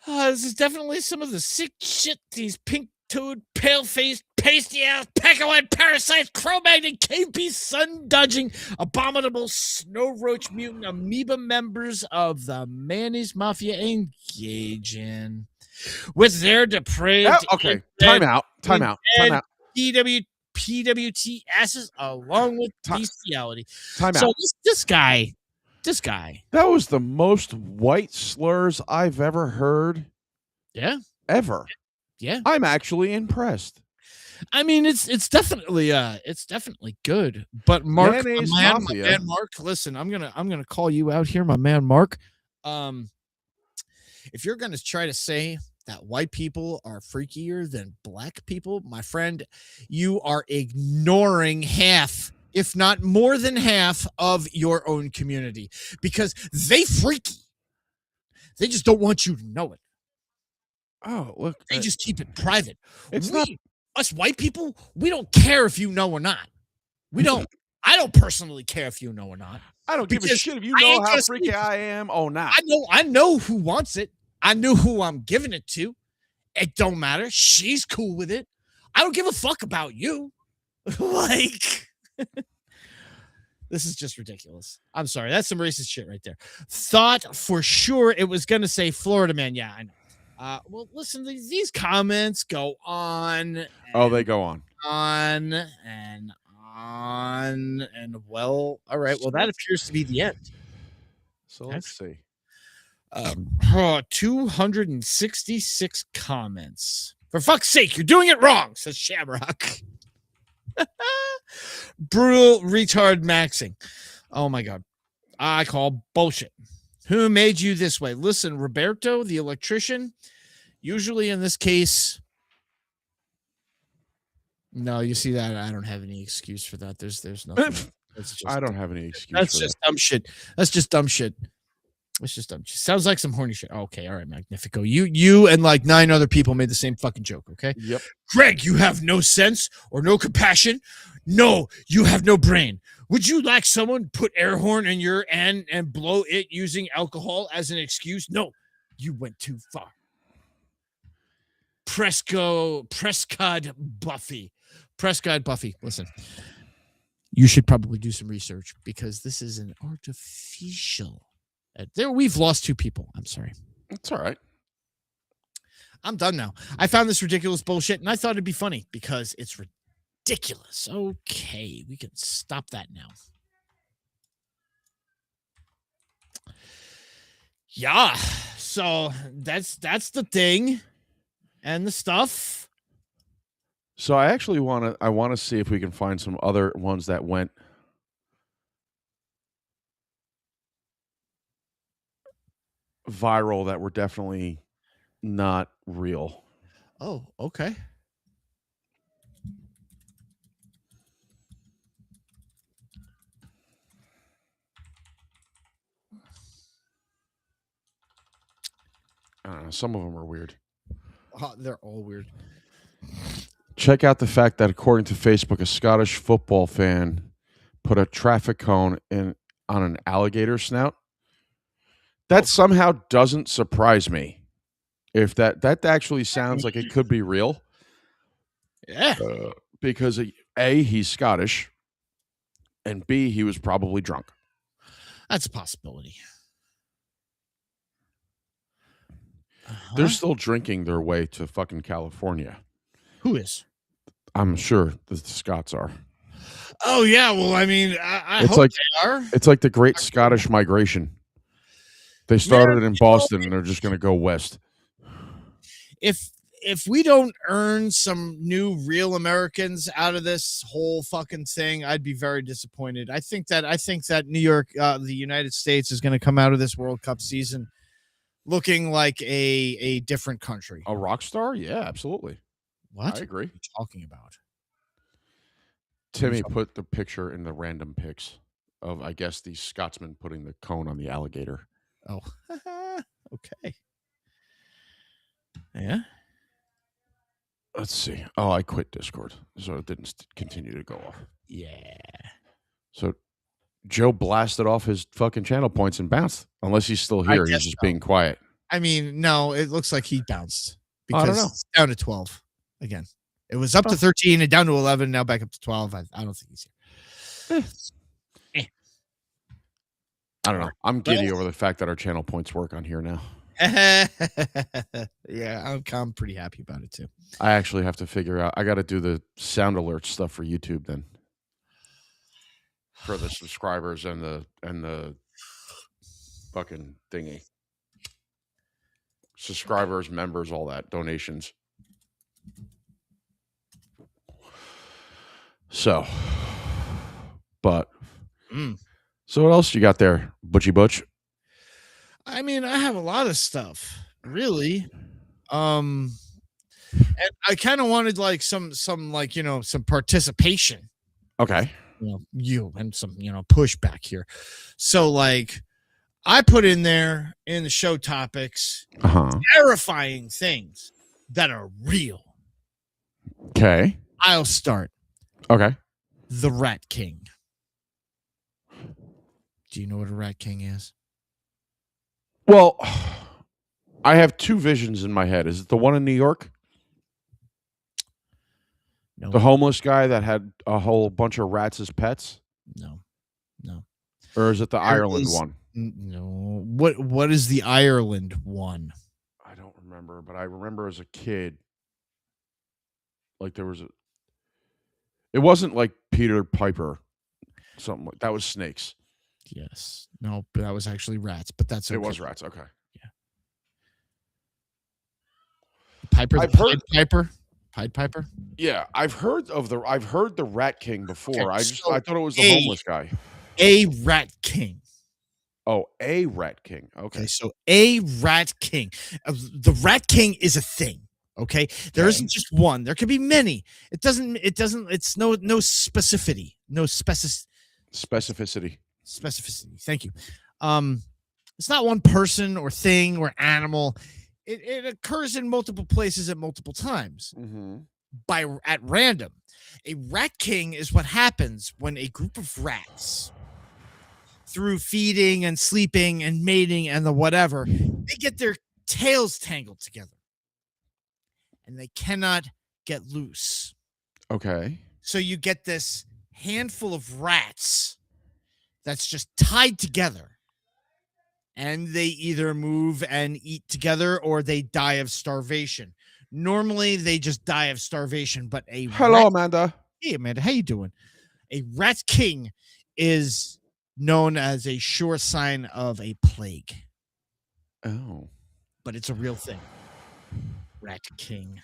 This is definitely some of the sick shit these pink-toed, pale-faced, pasty-ass, peck-a-white parasites, Cro-Magnon, KP, sun-dodging, abominable snow roach mutant amoeba members of the mayonnaise mafia engage in. With their depraved... okay, time out. PWT asses along with bestiality. Time so out. This guy. That was the most white slurs I've ever heard. Yeah. Ever. Yeah. I'm actually impressed. I mean, it's definitely good. But Mark, my man Mark, listen, I'm gonna call you out here, my man Mark. If you're gonna try to say that white people are freakier than black people, my friend, you are ignoring half, if not more than half, of your own community because they freaky. They just don't want you to know it. Oh, look. They just keep it private. It's not us white people. We don't care if you know or not. We don't. I don't personally care if you know or not. I don't give a shit if you know how freaky I am or not. I know who wants it. I know who I'm giving it to. It don't matter. She's cool with it. I don't give a fuck about you. Like, this is just ridiculous. I'm sorry. That's some racist shit right there. Thought for sure it was going to say Florida man. Yeah, I know. Well, listen, these comments go on. They go on. And well, all right. Well, that appears to be the end. So let's see. 266 comments. For fuck's sake, you're doing it wrong, says Shamrock. Brutal retard maxing. Oh my God. I call bullshit. Who made you this way? Listen, Roberto, the electrician, usually in this case. No, you see that? I don't have any excuse for that. There's nothing. I don't have any excuse. That's just dumb shit. That's just dumb shit. It's just dumb shit. Sounds like some horny shit. Okay, all right, Magnifico. You and like 9 other people made the same fucking joke, okay? Yep. Greg, you have no sense or no compassion. No, you have no brain. Would you like someone put air horn in your and blow it using alcohol as an excuse? No, you went too far. Prescott Buffy. Listen, you should probably do some research because this is an artificial. There, we've lost 2 people. I'm sorry. It's all right. I'm done now. I found this ridiculous bullshit, and I thought it'd be funny because it's ridiculous. Okay, we can stop that now. Yeah. So that's the thing and the stuff. So I actually want to see if we can find some other ones that went viral that were definitely not real. Oh, okay. I don't know. Some of them are weird. They're all weird. Check out the fact that according to Facebook, a Scottish football fan put a traffic cone on an alligator snout. That somehow doesn't surprise me. If that actually sounds like it could be real. Yeah. Because A, he's Scottish, and B, he was probably drunk. That's a possibility. They're still drinking their way to fucking California. Who is? I'm sure the Scots are. Oh yeah, well, I mean, I It's hope like they are. It's like the Great Scottish Migration. They started in Boston, and they're just going to go west. If we don't earn some new real Americans out of this whole fucking thing, I'd be very disappointed. I think that New York, the United States, is going to come out of this World Cup season looking like a different country. A rock star? Yeah, absolutely. What? I agree. What are you talking about? Timmy put the picture in the random pics of, I guess, the Scotsman putting the cone on the alligator. Oh, okay. Yeah. Let's see. Oh, I quit Discord, so it didn't continue to go off. Yeah. So Joe blasted off his fucking channel points and bounced. Unless he's still here, he's just being quiet. I mean, no, it looks like he bounced because I don't know. it's down to 12 again. It was up to 13 and down to 11, now back up to 12. I don't think he's here. I don't know. I'm giddy over the fact that our channel points work on here now. Yeah, I'm pretty happy about it too. I actually have to figure out. I got to do the sound alert stuff for YouTube then, for the subscribers and the fucking thingy. Subscribers, members, all that, donations. So, but so what else you got there, Butchie Butch? I mean, I have a lot of stuff, really. And I kind of wanted like some like, some participation. Okay. And some, pushback here. So like I put in there in the show topics terrifying things that are real. Okay. I'll start. Okay. The Rat King. Do you know what a Rat King is? Well, I have two visions in my head. Is it the one in New York? No. The homeless guy that had a whole bunch of rats as pets? No. Or is it the Ireland one? No. What is the Ireland one? I don't remember, but I remember as a kid, like there was it wasn't like Peter Piper, something like that. Was snakes. Yes. No, but that was actually rats, but that's okay. It was rats. Okay. Yeah. Pied Piper? Yeah, I've heard the Rat King before. Okay, I thought it was the homeless guy. A Rat King. Oh, a Rat King. Okay. So a Rat King. The Rat King is a thing. Okay. There isn't just one. There could be many. It's no specificity. No Specificity. Thank you. It's not one person or thing or animal. It occurs in multiple places at multiple times at random. A Rat King is what happens when a group of rats, through feeding and sleeping and mating and the whatever, they get their tails tangled together and they cannot get loose. Okay. So you get this handful of rats that's just tied together. And they either move and eat together or they die of starvation. Normally, they just die of starvation. But Hello, Amanda. Hey, Amanda. How you doing? A Rat King is known as a sure sign of a plague. Oh. But it's a real thing. Rat King.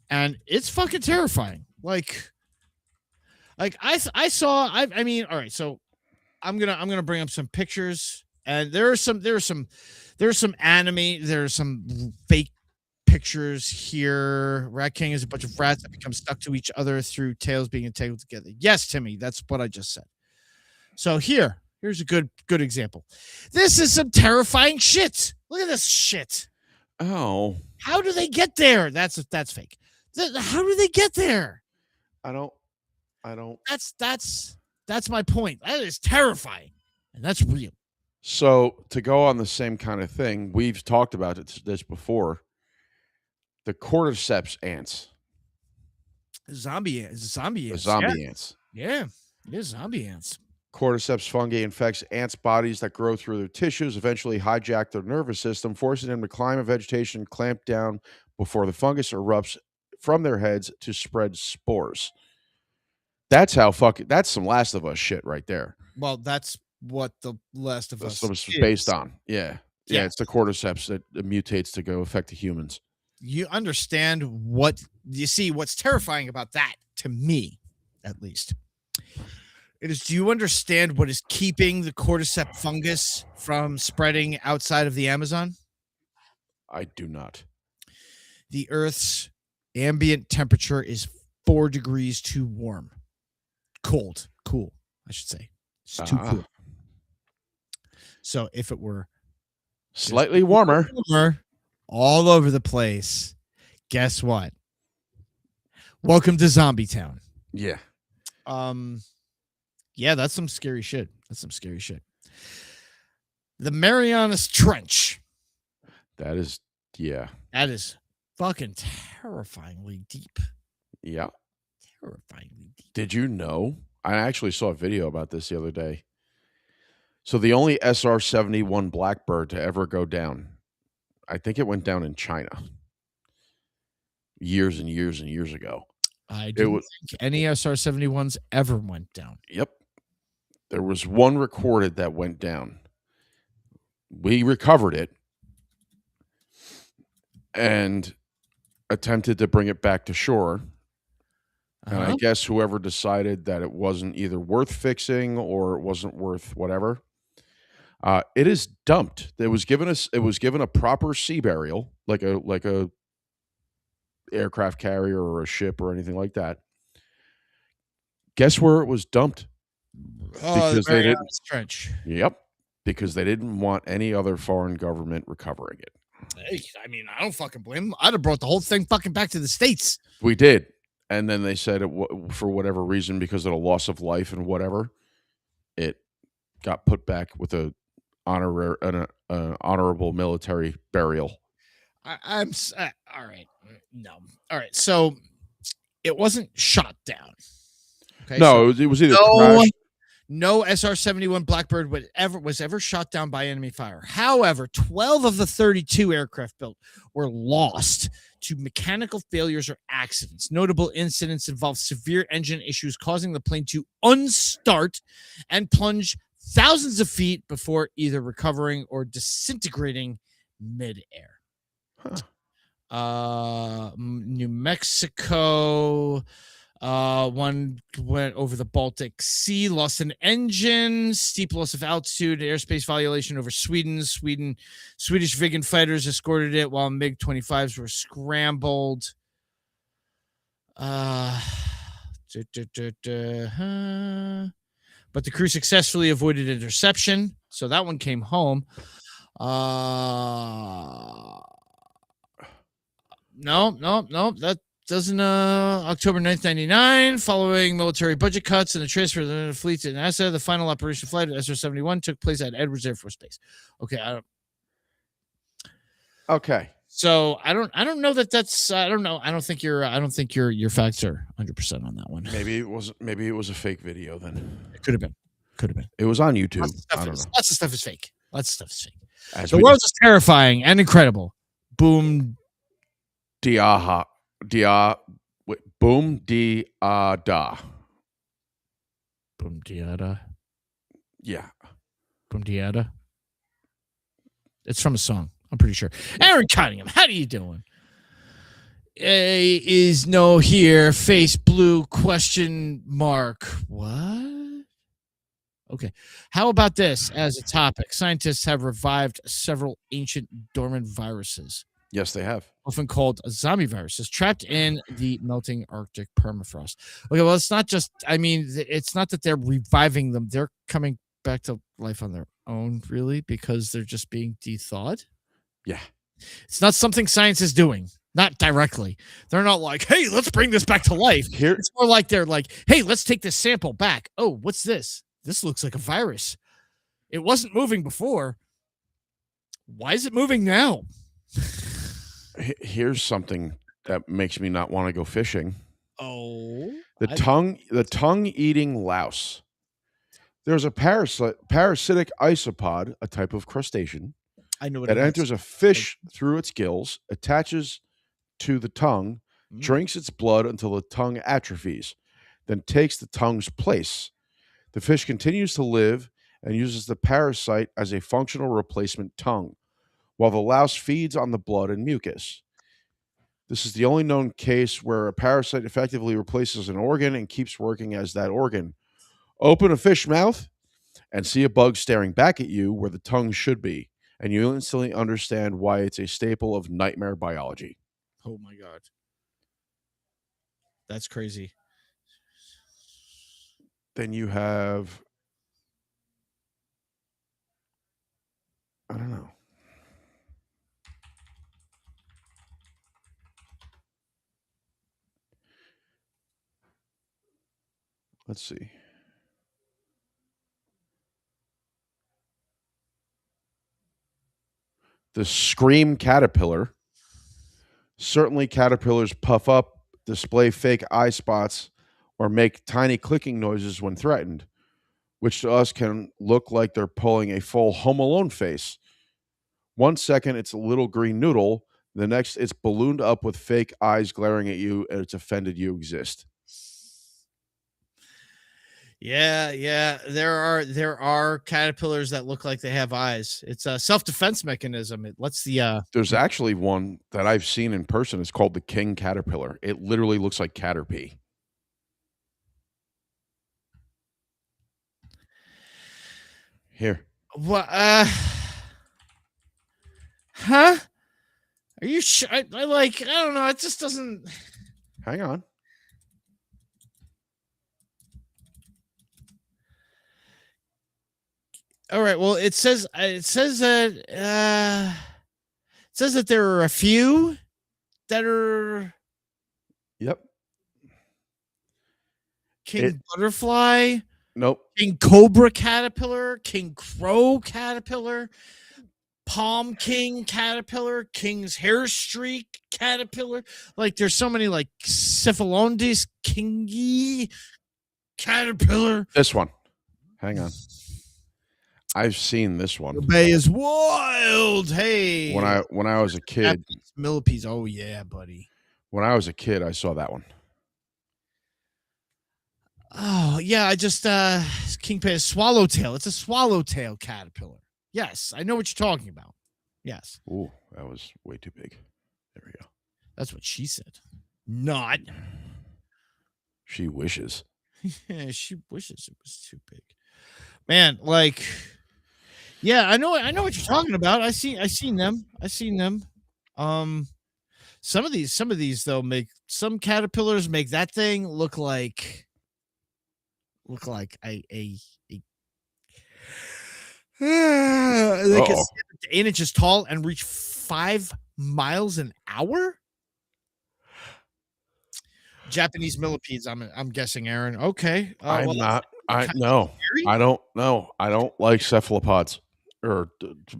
And it's fucking terrifying. Like I saw, I mean, all right, so I'm gonna bring up some pictures, and there's some anime, there's some fake pictures here. Rat King is a bunch of rats that become stuck to each other through tails being entangled together. Yes, Timmy, that's what I just said. So here's a good example. This is some terrifying shit. Look at this shit. Oh. How do they get there? That's fake. How do they get there? I don't. That's my point. That is terrifying, and that's real. So to go on the same kind of thing, we've talked about this before. The cordyceps ants. Zombie ants. Ants. Yeah, it is zombie ants. Cordyceps fungi infects ants' bodies that grow through their tissues, eventually hijack their nervous system, forcing them to climb a vegetation, clamp down before the fungus erupts from their heads to spread spores. That's that's some Last of Us shit right there. Well, that's what the Last of Us is based on. Yeah. Yeah, it's the cordyceps that mutates to go affect the humans. You understand what you see? What's terrifying about that, to me, at least, it is. Do you understand what is keeping the cordyceps fungus from spreading outside of the Amazon? I do not. The Earth's ambient temperature is 4 degrees too warm. Cool, I should say. It's too cool. So if it were slightly warmer all over the place, guess what? Welcome to Zombie Town. Yeah. Yeah, that's some scary shit. The Marianas Trench. That is fucking terrifyingly deep. Yeah. Terrifyingly deep. Did you know? I actually saw a video about this the other day. So the only SR-71 Blackbird to ever go down, I think it went down in China years and years and years ago. I don't think any SR-71s ever went down. Yep. There was one recorded that went down. We recovered it and attempted to bring it back to shore. And I guess whoever decided that it wasn't either worth fixing or it wasn't worth whatever, it is dumped. It was given a proper sea burial, like a aircraft carrier or a ship or anything like that. Guess where it was dumped? Because they didn't trench. Yep, because they didn't want any other foreign government recovering it. Hey, I mean, I don't fucking blame them. I'd have brought the whole thing fucking back to the States. We did. And then they said for whatever reason, because of the loss of life and whatever, it got put back with an honorable military burial. I'm all right. No. All right. So it wasn't shot down. Okay. No, so it was either crashed. No SR-71 Blackbird was ever shot down by enemy fire. However, 12 of the 32 aircraft built were lost to mechanical failures or accidents. Notable incidents involved severe engine issues causing the plane to unstart and plunge thousands of feet before either recovering or disintegrating midair. New Mexico. One went over the Baltic Sea, lost an engine, steep loss of altitude, airspace violation over Sweden. Swedish Viggen fighters escorted it while MiG-25s were scrambled. But the crew successfully avoided interception, so that one came home. No, that doesn't October 9th, 1999, following military budget cuts and the transfer of the fleet to NASA, the final operational flight of SR-71 took place at Edwards Air Force Base. Okay. So I don't know that's I don't know. I don't think your facts are 100% on that one. Maybe it was a fake video then. It could have been. It was on YouTube. Lots of stuff is fake. The world is terrifying and incredible. Boom. Boom da. Boom diada. Yeah. Boom diada. It's from a song. I'm pretty sure. Aaron Cunningham, how you doing? A is no here. Face blue question mark. What? Okay. How about this as a topic? Scientists have revived several ancient dormant viruses. Yes, they have. Often called zombie viruses, trapped in the melting Arctic permafrost. Okay, well, it's not just, I mean, it's not that they're reviving them. They're coming back to life on their own, really, because they're just being de-thawed. Yeah. It's not something science is doing, not directly. They're not like, hey, let's bring this back to life. Here, it's more like they're like, hey, let's take this sample back. Oh, what's this? This looks like a virus. It wasn't moving before. Why is it moving now? Here's something that makes me not want to go fishing. Oh, the tongue-eating louse. There's a parasitic isopod, a type of crustacean, I know what that it is. enters a fish through its gills, attaches to the tongue, drinks its blood until the tongue atrophies, then takes the tongue's place. The fish continues to live and uses the parasite as a functional replacement tongue, while the louse feeds on the blood and mucus. This is the only known case where a parasite effectively replaces an organ and keeps working as that organ. Open a fish mouth and see a bug staring back at you where the tongue should be, and you instantly understand why it's a staple of nightmare biology. Oh my God. That's crazy. Then you have, I don't know. Let's see. The scream caterpillar. Certainly caterpillars puff up, display fake eye spots, or make tiny clicking noises when threatened, which to us can look like they're pulling a full Home Alone face. 1 second, it's a little green noodle. The next, it's ballooned up with fake eyes glaring at you, and it's offended you exist. Yeah. There are caterpillars that look like they have eyes. It's a self-defense mechanism. It lets the There's actually one that I've seen in person. It's called the king caterpillar. It literally looks like Caterpie. Here. What? Huh? Are you sure? I don't know. It just doesn't. Hang on. All right. Well, it says that there are a few that are. Yep. King butterfly. Nope. King cobra caterpillar. King crow caterpillar. Palm king caterpillar. King's hair streak caterpillar. Like there's so many like Cephalondis kingi caterpillar. This one. Hang on. I've seen this one. The bay is wild. Hey. When I was a kid. Millipedes. Oh yeah, buddy. When I was a kid, I saw that one. Oh yeah, I just king pay swallowtail. It's a swallowtail caterpillar. Yes, I know what you're talking about. Yes. Ooh, that was way too big. There we go. That's what she said. Not. She wishes. Yeah, she wishes it was too big. Man, like, yeah, I know what you're talking about. I seen them. Some of these though some caterpillars make that thing look like a like 8 inches tall and reach 5 miles an hour. Japanese millipedes, I'm guessing, Aaron. Okay. I don't know. I don't like cephalopods or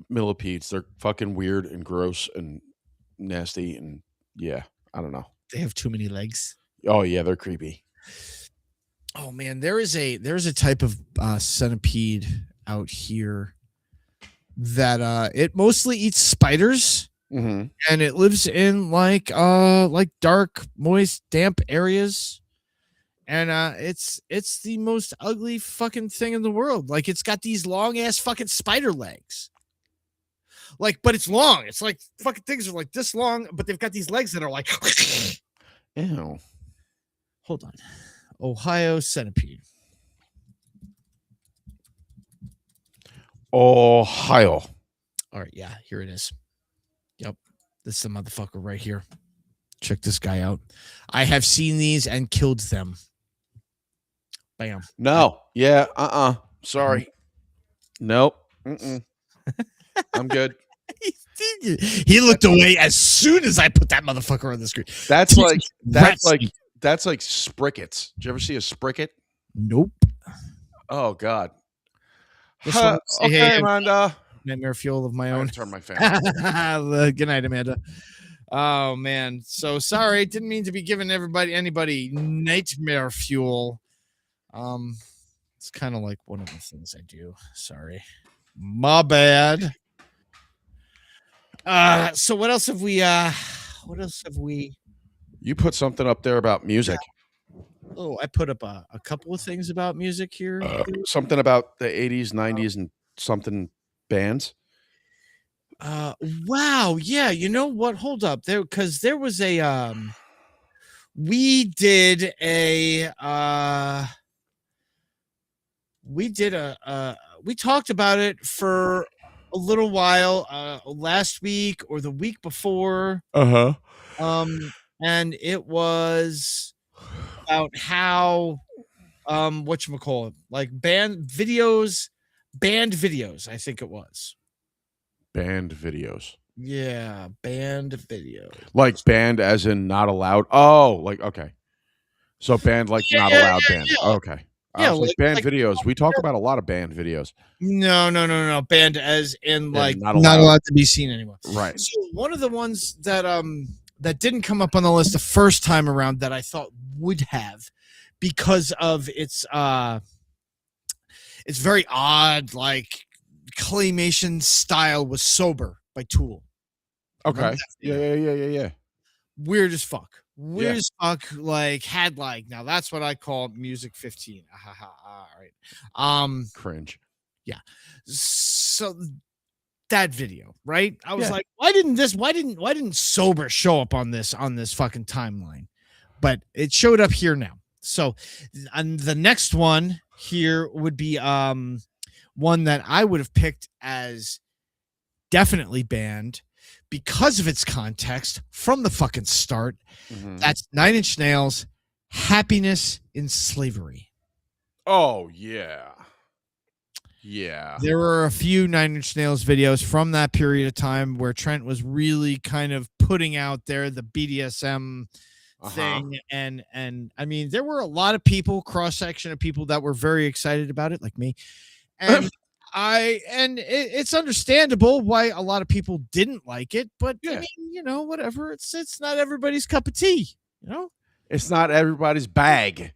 millipedes. They're fucking weird and gross and nasty, and yeah, I don't know. They have too many legs. Oh yeah, they're creepy. Oh man, there's a type of centipede out here that it mostly eats spiders. Mm-hmm. And it lives in like dark, moist, damp areas. And it's the most ugly fucking thing in the world. Like it's got these long ass fucking spider legs. Like, but it's long. It's like fucking things are like this long, but they've got these legs that are like. Ew. Hold on. Ohio centipede. Ohio. All right, yeah, here it is. Yep. This is the motherfucker right here. Check this guy out. I have seen these and killed them. Bam. No. Yeah. Sorry. Nope. I'm good. He looked away as soon as I put that motherfucker on the screen. That's like sprickets. Did you ever see a spricket? Nope. Oh God. This one, Okay, hey, Amanda. Nightmare fuel of my I own. turn my fan off. Good night, Amanda. Oh man, so sorry. Didn't mean to be giving anybody nightmare fuel. It's kind of like one of the things I do. Sorry, my bad. So what else have we? You put something up there about music. Oh, I put up a couple of things about music here. Something about the 80s, 90s, and something bands. Wow, yeah. You know what? Hold up, because there was a we talked about it for a little while last week or the week before. And it was about how whatchamacallit, like band videos, I think it was. Band videos. Yeah, band videos. Like band as in not allowed. Oh, like okay. So band like not allowed band. Yeah. Okay. Yeah, like band videos. We talk about a lot of band videos. No. Band as in like not allowed to be seen anymore. Right. So one of the ones that that didn't come up on the list the first time around that I thought would have, because of its very odd, like claymation style, was Sober by Tool. Okay. Yeah. Weird as fuck. As fuck. Like had like, now that's what I call music 15. All right. Cringe. Yeah. So that video, right? I was like, why didn't Sober show up on this fucking timeline? But it showed up here now. So and the next one here would be one that I would have picked as definitely banned because of its context from the fucking start. That's 9 Inch Nails, Happiness in Slavery. Oh yeah. Yeah. There were a few 9 Inch Nails videos from that period of time where Trent was really kind of putting out there the BDSM thing. And I mean, there were a lot of people, cross-section of people, that were very excited about it, like me. And it's understandable why a lot of people didn't like it, but I mean, you know, whatever. It's not everybody's cup of tea, you know? It's not everybody's bag.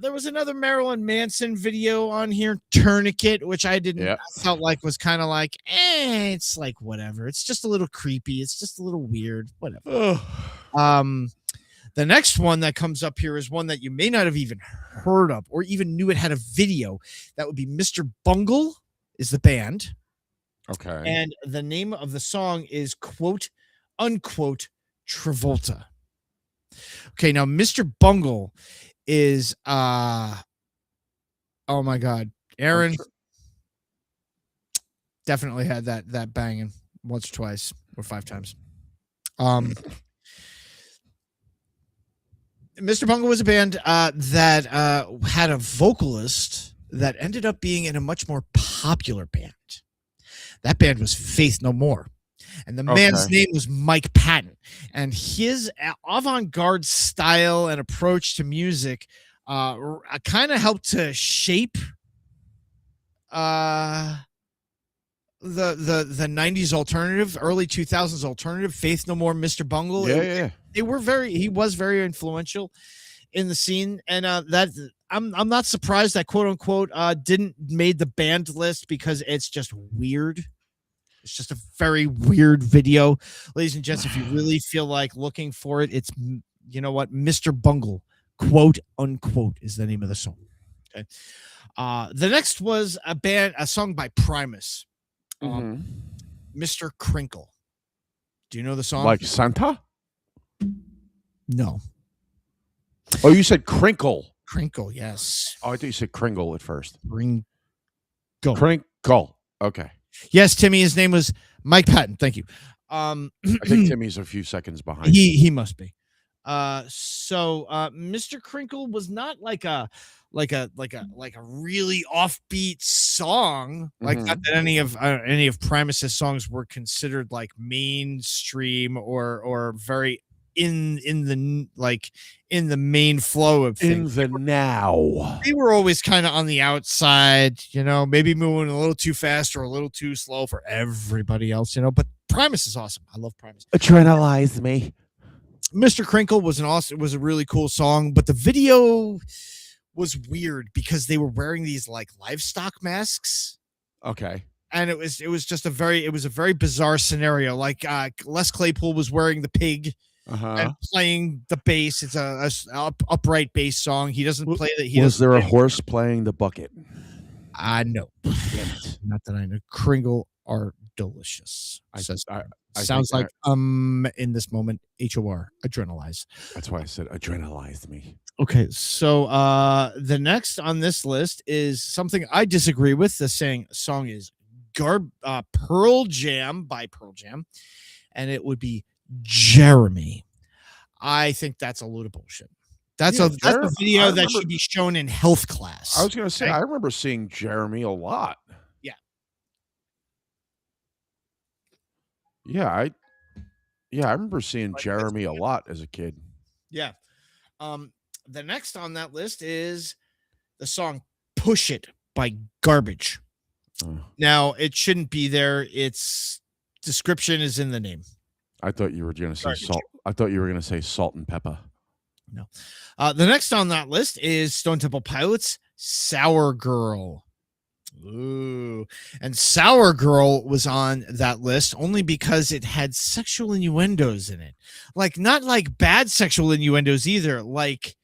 There was another Marilyn Manson video on here, Tourniquet, which I felt like was kind of like, it's like whatever. It's just a little creepy. It's just a little weird, whatever. The next one that comes up here is one that you may not have even heard of or even knew it had a video. That would be Mr. Bungle is the band. Okay. And the name of the song is quote unquote Travolta. Okay, now Mr. Bungle is oh my god, Aaron definitely had that banging once or twice or 5 times. Mr. Bungle was a band that had a vocalist that ended up being in a much more popular band. That band was Faith No More. And the man's name was Mike Patton. And his avant-garde style and approach to music kind of helped to shape the 90s alternative, early 2000s alternative. Faith No More, Mr. Bungle. He was very influential in the scene. And that I'm not surprised that quote unquote didn't made the banned list, because it's just weird. It's just a very weird video. Ladies and gents, if you really feel like looking for it, it's, you know what, Mr. Bungle, quote unquote, is the name of the song. Okay. The next was a song by Primus. Mr. Crinkle. Do you know the song? Like Santa? No. Oh, you said Crinkle. Crinkle, yes. Oh, I thought you said Kringle at first. Crinkle. Okay. Yes, Timmy. His name was Mike Patton. Thank you. I think Timmy's a few seconds behind. He must be. So Mr. Crinkle was not like a really offbeat song. Like not that any of Primus's songs were considered like mainstream or very in the main flow of things. In the now. They were always kind of on the outside, maybe moving a little too fast or a little too slow for everybody else, but Primus is awesome. I love Primus. Adrenalize me. Mr. Crinkle was a really cool song, but the video was weird because they were wearing these like livestock masks. Okay. And it was just a very bizarre scenario. Like Les Claypool was wearing the pig and playing the bass. It's a upright bass song. He doesn't play that. Was there a horse playing the bucket? No. Not that I know. Kringle are delicious. Sounds like in this moment, HOR, adrenalize. That's why I said adrenalize me. Okay, so the next on this list is something I disagree with. The song is Pearl Jam by Pearl Jam, and it would be Jeremy. I think that's a load of bullshit. That's a video that should be shown in health class. I was going to say, I remember seeing Jeremy a lot. I remember seeing Jeremy a lot as a kid. Yeah. The next on that list is the song Push It by Garbage. Now, it shouldn't be there. Its description is in the name. I thought you were going to say salt. I thought you were going to say Salt and Pepper. No. The next on that list is Stone Temple Pilots' Sour Girl. Ooh. And Sour Girl was on that list only because it had sexual innuendos in it. Like, not like bad sexual innuendos either, like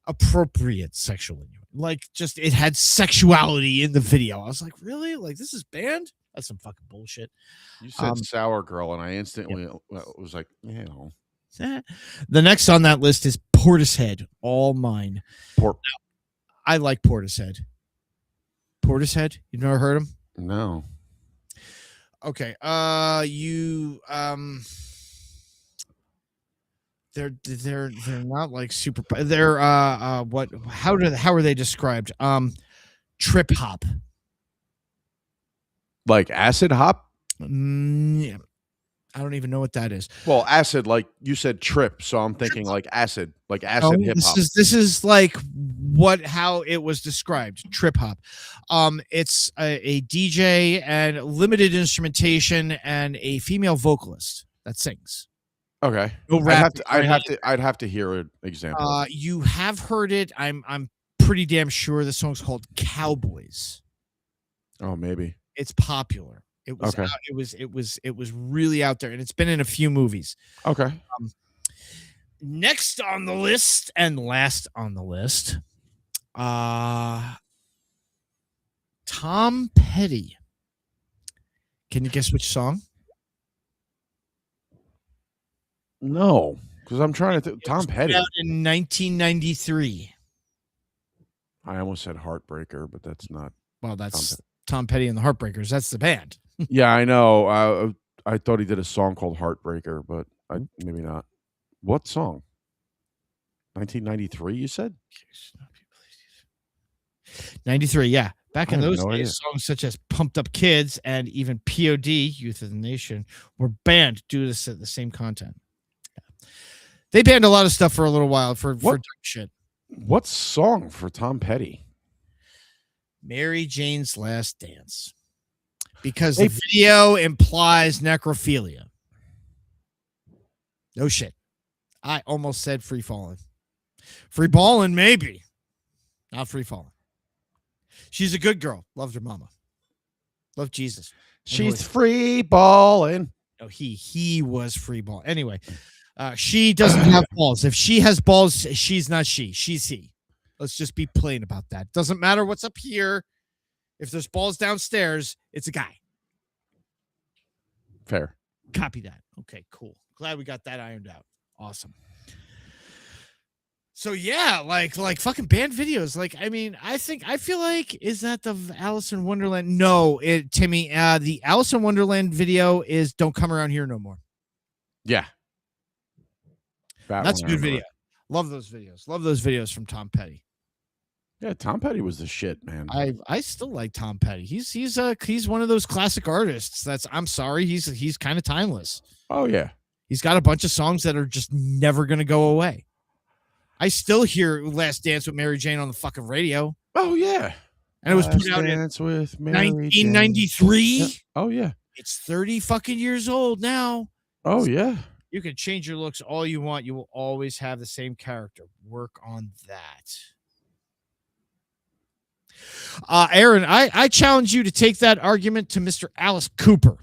appropriate sexual innuendos. Like, just it had sexuality in the video. I was like, really? Like, this is banned? That's some fucking bullshit. You said Sour Girl, and I instantly was like, The next on that list is Portishead, All Mine. I like Portishead. Portishead? You've never heard him? No. Okay. They're not like super. They're what? How are they described? Trip hop. Like acid hop? Yeah. I don't even know what that is. Well, acid, like you said, trip. So I'm thinking like acid hip hop. This is like how it was described. Trip hop. It's a DJ and limited instrumentation and a female vocalist that sings. Okay. No rap. I'd have to hear an example. You have heard it. I'm pretty damn sure the song's called Cowboys. Oh, maybe. It's popular. It was okay. It was really out there, and it's been in a few movies. Okay. Next on the list and last on the list, Tom Petty. Can you guess which song? No, because I'm trying to think. Tom Petty. Out in 1993. I almost said Heartbreaker, but that's not. Well, that's Tom Petty and the Heartbreakers. That's the band. Yeah, I know. I thought he did a song called Heartbreaker, but maybe not. What song? 1993, you said? 93, yeah. Back in those days, songs such as Pumped Up Kids and even POD, Youth of the Nation, were banned due to the same content. They banned a lot of stuff for a little while for dark shit. What song for Tom Petty? Mary Jane's Last Dance. Because the video implies necrophilia. No shit. I almost said free falling. Free balling, maybe. Not free falling. She's a good girl. Loved her mama. Loved Jesus. She's free balling. No, he was free ball. Anyway, she doesn't have balls. If she has balls, she's not she. She's he. Let's just be plain about that. Doesn't matter what's up here. If there's balls downstairs, it's a guy. Fair. Copy that. Okay, cool. Glad we got that ironed out. Awesome. So yeah, like fucking band videos. Like, I mean, I feel like, is that the Alice in Wonderland? No, Timmy, the Alice in Wonderland video is Don't Come Around Here No More. Yeah. That's a good video. Love those videos. Love those videos from Tom Petty. Yeah, Tom Petty was the shit, man. I still like Tom Petty. He's one of those classic artists he's kind of timeless. Oh yeah. He's got a bunch of songs that are just never going to go away. I still hear Last Dance with Mary Jane on the fucking radio. Oh yeah. And it was put out in 1993. Yeah. Oh yeah. It's 30 fucking years old now. Oh yeah. You can change your looks all you want. You will always have the same character. Work on that. Aaron, I challenge you to take that argument to Mr. Alice Cooper,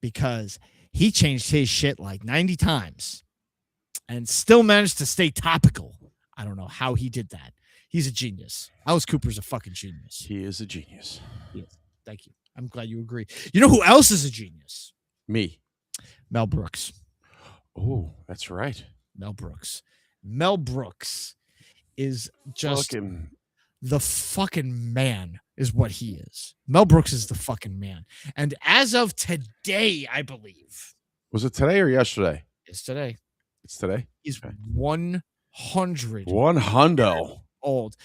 because he changed his shit like 90 times and still managed to stay topical. I don't know how he did that. He's a genius. Alice Cooper's a fucking genius. He is a genius. Yes. Thank you. I'm glad you agree. You know who else is a genius? Me. Mel Brooks. Oh, that's right. Mel Brooks is just the fucking man, is what he is. Mel Brooks is the fucking man. And as of today, I believe. Was it today or yesterday? It's today. It's today? He's 100. 100. Old.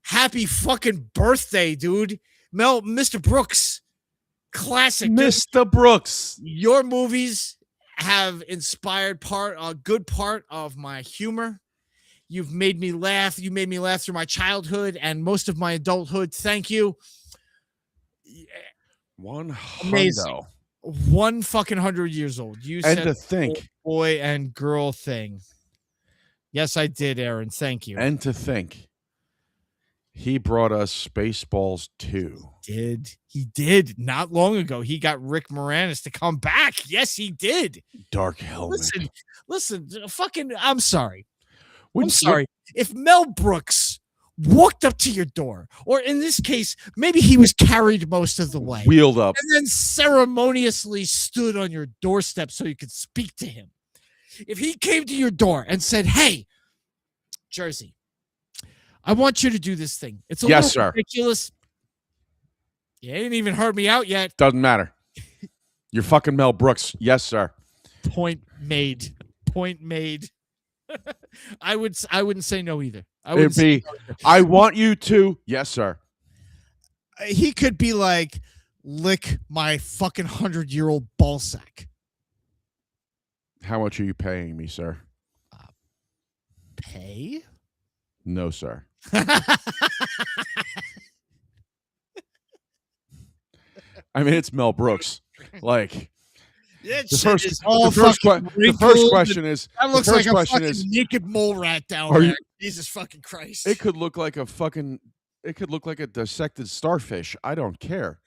Happy fucking birthday, dude. Mr. Brooks. Classic. Mr. Brooks. Your movies have inspired a good part of my humor. You've made me laugh. You made me laugh through my childhood and most of my adulthood. Thank you. 100. Amazing. 100 years old. You and said to think, boy and girl thing. Yes, I did, Aaron. Thank you. And to think, he brought us Spaceballs 2. He did. Not long ago, he got Rick Moranis to come back. Yes, he did. Dark Helmet. Listen, fucking, I'm sorry. If Mel Brooks walked up to your door, or in this case, maybe he was carried most of the way, wheeled up, and then ceremoniously stood on your doorstep so you could speak to him. If he came to your door and said, "Hey, Jersey, I want you to do this thing. It's a little ridiculous. You ain't even heard me out yet." Doesn't matter. You're fucking Mel Brooks. Yes, sir. Point made. I wouldn't say no either. I want you to. Yes, sir. He could be like, lick my fucking 100-year-old ball sack. How much are you paying me, sir? Pay? No, sir. I mean, it's Mel Brooks. Like, the first question is, that looks like a fucking naked mole rat down there. Jesus fucking Christ! It could look like a dissected starfish. I don't care.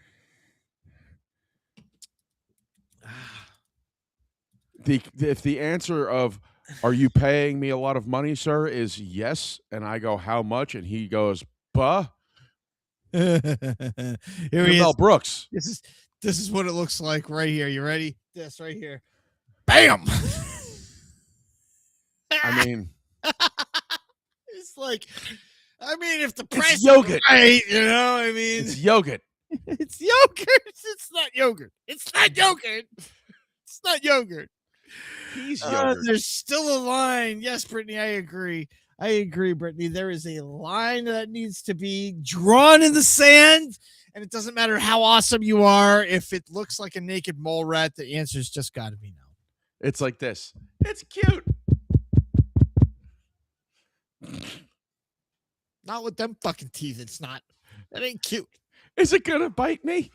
If the answer of "Are you paying me a lot of money, sir?" is yes, and I go, "How much?" and he goes, "Buh." Here he Mel is. Brooks. This is what it looks like right here. You ready? This right here. Bam. I mean, it's like, if the price is yogurt, right, it's yogurt. It's yogurt. It's not yogurt. It's not yogurt. It's not yogurt. He's yogurt. There's still a line. Yes, Brittany, I agree. Brittany. There is a line that needs to be drawn in the sand. And it doesn't matter how awesome you are. If it looks like a naked mole rat, the answer's just got to be no. It's like this. It's cute. Not with them fucking teeth. It's not. That ain't cute. Is it going to bite me?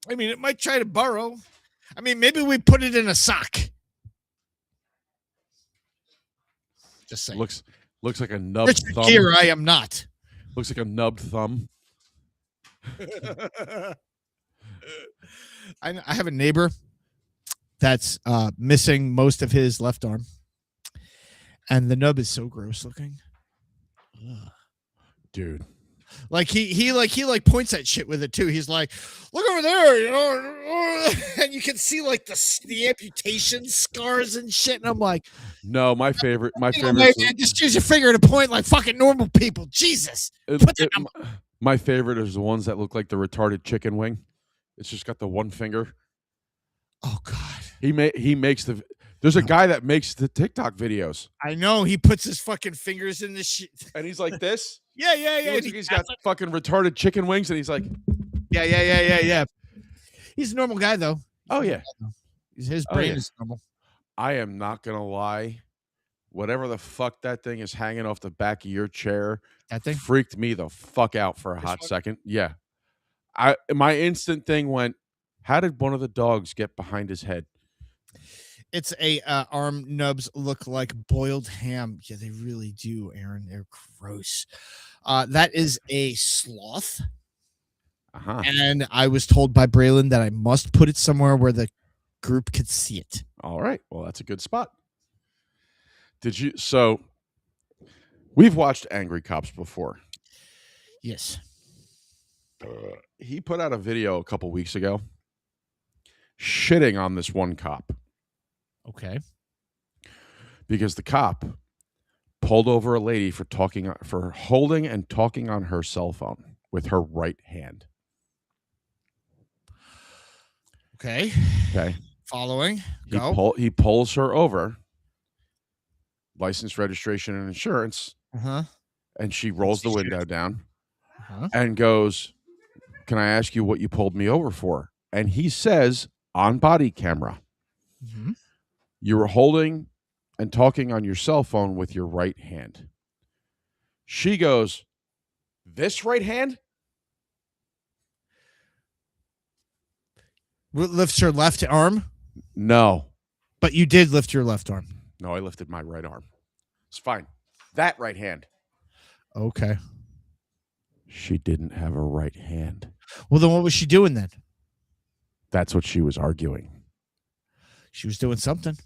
I mean, it might try to burrow. I mean, maybe we put it in a sock. Just saying. Looks like a nubbed thumb. Here, I am not. Looks like a nubbed thumb. I have a neighbor that's missing most of his left arm, and the nub is so gross looking. Dude, Like he points at shit with it too. He's like, look over there, you know, and you can see like the amputation scars and shit. And I'm like, no, my favorite, man, just use your finger to point like fucking normal people. Jesus. My favorite is the ones that look like the retarded chicken wing. It's just got the one finger. Oh God. He makes the. There's a guy that makes the TikTok videos. I know, he puts his fucking fingers in the shit, and he's like this. Yeah. He's got fucking retarded chicken wings, and he's like, yeah. He's a normal guy though. Oh yeah, his brain is normal. I am not gonna lie. Whatever the fuck that thing is hanging off the back of your chair, that thing freaked me the fuck out for a hot second. Yeah, my instant thing went, how did one of the dogs get behind his head? It's a arm nubs look like boiled ham. Yeah, they really do, Aaron. They're gross. That is a sloth. And I was told by Braylon that I must put it somewhere where the group could see it. All right. Well, that's a good spot. So we've watched Angry Cops before. Yes. He put out a video a couple weeks ago shitting on this one cop. Okay. Because the cop pulled over a lady for holding and talking on her cell phone with her right hand. Okay. Following. He pulls her over. License, registration, and insurance. And she rolls the window down and goes, "Can I ask you what you pulled me over for?" And he says on body camera, "You were holding and talking on your cell phone with your right hand." She goes, "This right hand?" Lifts her left arm? No. But you did lift your left arm. No, I lifted my right arm. It's fine. That right hand. Okay. She didn't have a right hand. Well, then what was she doing then? That's what she was arguing. She was doing something.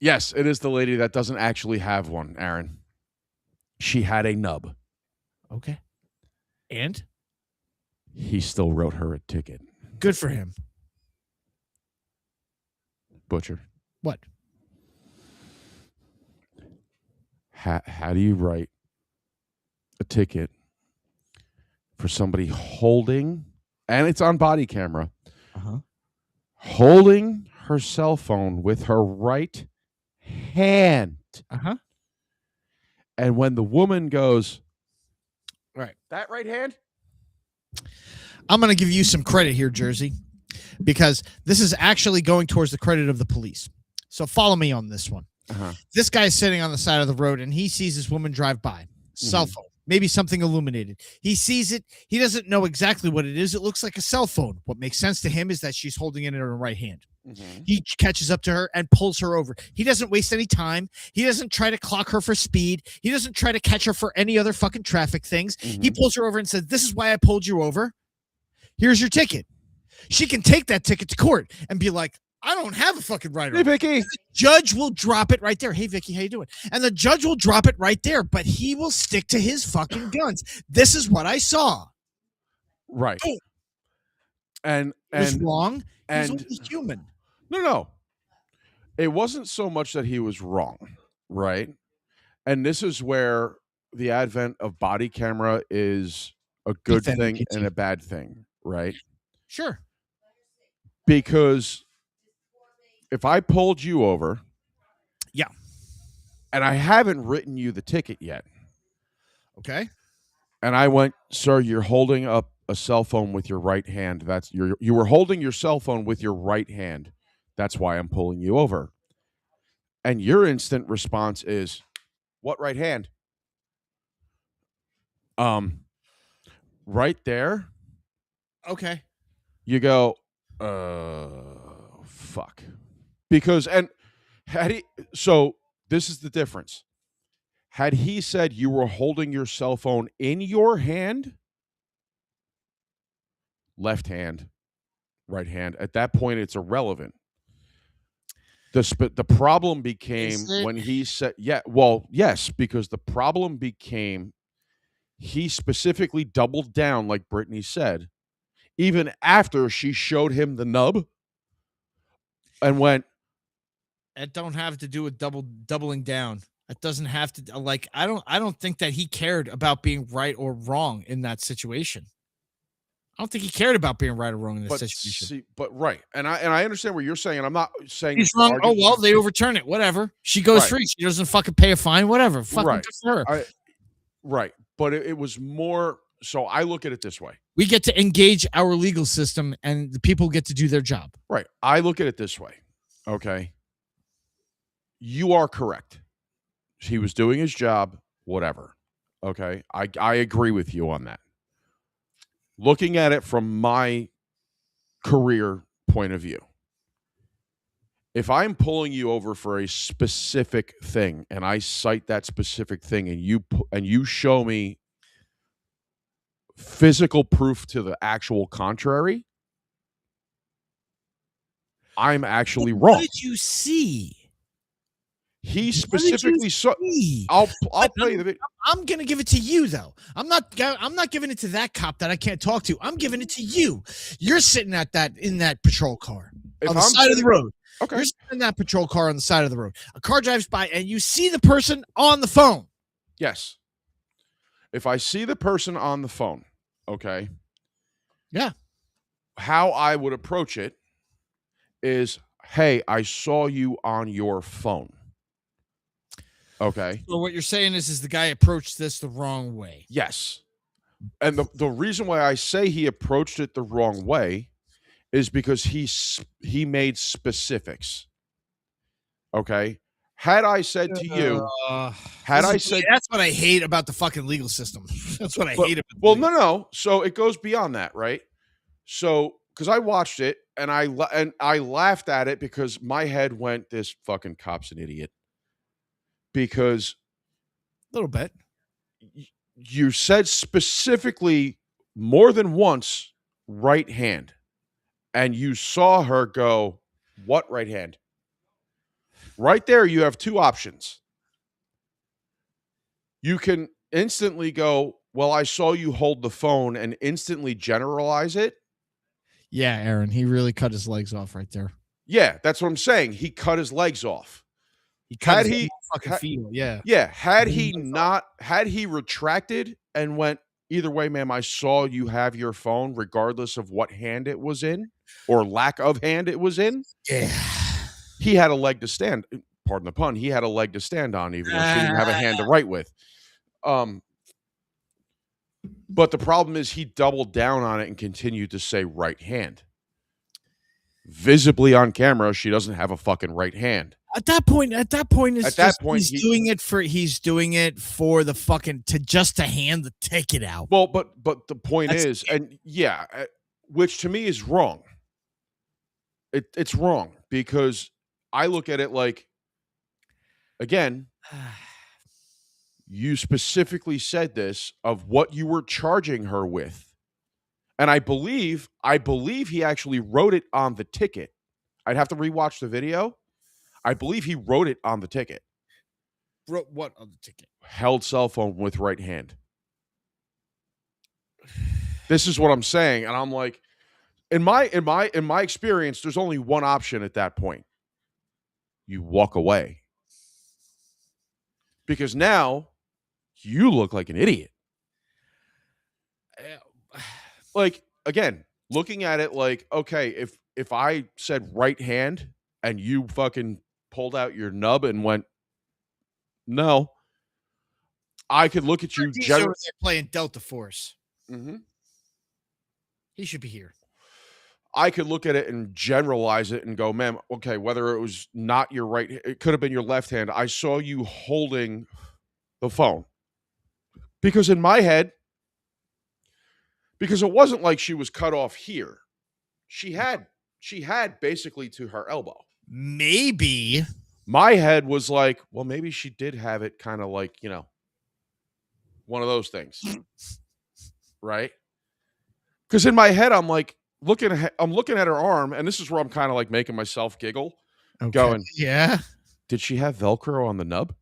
Yes, it is the lady that doesn't actually have one, Aaron. She had a nub. Okay. And? He still wrote her a ticket. Good for him. Butcher. What? How do you write a ticket for somebody holding, and it's on body camera, holding her cell phone with her right hand? And when the woman goes, right, that right hand? I'm going to give you some credit here, Jersey, because this is actually going towards the credit of the police. So follow me on this one. This guy is sitting on the side of the road and he sees this woman drive by. Cell phone, maybe something illuminated. He sees it. He doesn't know exactly what it is. It looks like a cell phone. What makes sense to him is that she's holding it in her right hand. He catches up to her and pulls her over. He doesn't waste any time. He doesn't try to clock her for speed. He doesn't try to catch her for any other fucking traffic things. He pulls her over and says, "This is why I pulled you over. Here's your ticket." She can take that ticket to court and be like, "I don't have a fucking right." Hey, Vicky. The judge will drop it right there. "Hey, Vicky, how you doing?" And the judge will drop it right there, but he will stick to his fucking guns. This is what I saw. Right. Oh. And was wrong. And he's only human. No. It wasn't so much that he was wrong, right? And this is where the advent of body camera is a good thing and a bad thing, right? Sure. Because if I pulled you over, and I haven't written you the ticket yet, okay, and I went, "Sir, you're holding up a cell phone with your right hand. You were holding your cell phone with your right hand. That's why I'm pulling you over." And your instant response is, "What right hand?" Right there. Okay. You go, fuck. Because, and so this is the difference. Had he said you were holding your cell phone in your hand, left hand, right hand, at that point it's irrelevant. The problem became when he said, yes, because the problem became he specifically doubled down, like Brittany said, even after she showed him the nub and went, it don't have to do with doubling down. It doesn't have to, like, I don't think that he cared about being right or wrong in that situation. I don't think he cared about being right or wrong in this situation. Right. And I understand what you're saying. And I'm not saying he's wrong. Oh, well, they overturn it. Whatever. She goes free. She doesn't fucking pay a fine. Whatever. Fucking good for her. Right. But it was more. So I look at it this way. We get to engage our legal system and the people get to do their job. Right. I look at it this way. Okay. You are correct. He was doing his job, whatever. Okay. I agree with you on that. Looking at it from my career point of view, if I'm pulling you over for a specific thing and I cite that specific thing and you show me physical proof to the actual contrary, I'm actually wrong. What did you see? He specifically saw. I'll play the video. I'm gonna give it to you though. I'm not giving it to that cop that I can't talk to. I'm giving it to you. You're sitting in that patrol car on the side of the road. Okay. You're sitting in that patrol car on the side of the road. A car drives by and you see the person on the phone. Yes. If I see the person on the phone, okay. Yeah. How I would approach it is, hey, I saw you on your phone. Okay. So what you're saying is the guy approached this the wrong way. Yes. And the reason why I say he approached it the wrong way is because he made specifics. Okay. Had I said to you, that's what I hate about the fucking legal system. That's what I hate about Well, no. So it goes beyond that, right? So because I watched it and I laughed at it because my head went, this fucking cop's an idiot. Because a little bit. You said specifically more than once right hand. And you saw her go, what right hand? Right there, you have two options. You can instantly go, well, I saw you hold the phone and instantly generalize it. Yeah, Aaron, he really cut his legs off right there. Yeah, that's what I'm saying. He cut his legs off. Had he retracted and went, either way, ma'am, I saw you have your phone regardless of what hand it was in or lack of hand it was in. Yeah. He had a leg to stand. Pardon the pun. He had a leg to stand on, even though she didn't have a hand to write with. But the problem is he doubled down on it and continued to say right hand. Visibly on camera, she doesn't have a fucking right hand. At that point, he's doing it for the fucking to hand the ticket out. Well, but the point is, and yeah, which to me is wrong. It's wrong because I look at it like, again, you specifically said this of what you were charging her with, and I believe he actually wrote it on the ticket. I'd have to rewatch the video. I believe he wrote it on the ticket. Wrote what on the ticket? Held cell phone with right hand. This is what I'm saying, and I'm like, in my experience, there's only one option at that point. You walk away. Because now you look like an idiot. Like, again, looking at it like, okay, if I said right hand and you fucking pulled out your nub and went, no, I could look at you. They're playing Delta Force. Mm-hmm. He should be here. I could look at it and generalize it and go, ma'am, okay, whether it was not your right, it could have been your left hand. I saw you holding the phone. Because in my head, because it wasn't like she was cut off here. She had basically to her elbow. Maybe. My head was like, well, maybe she did have it kind of like, one of those things. Right? Because in my head, I'm like, I'm looking at her arm, and this is where I'm kind of like making myself giggle Okay. Going, yeah. did she have Velcro on the nub?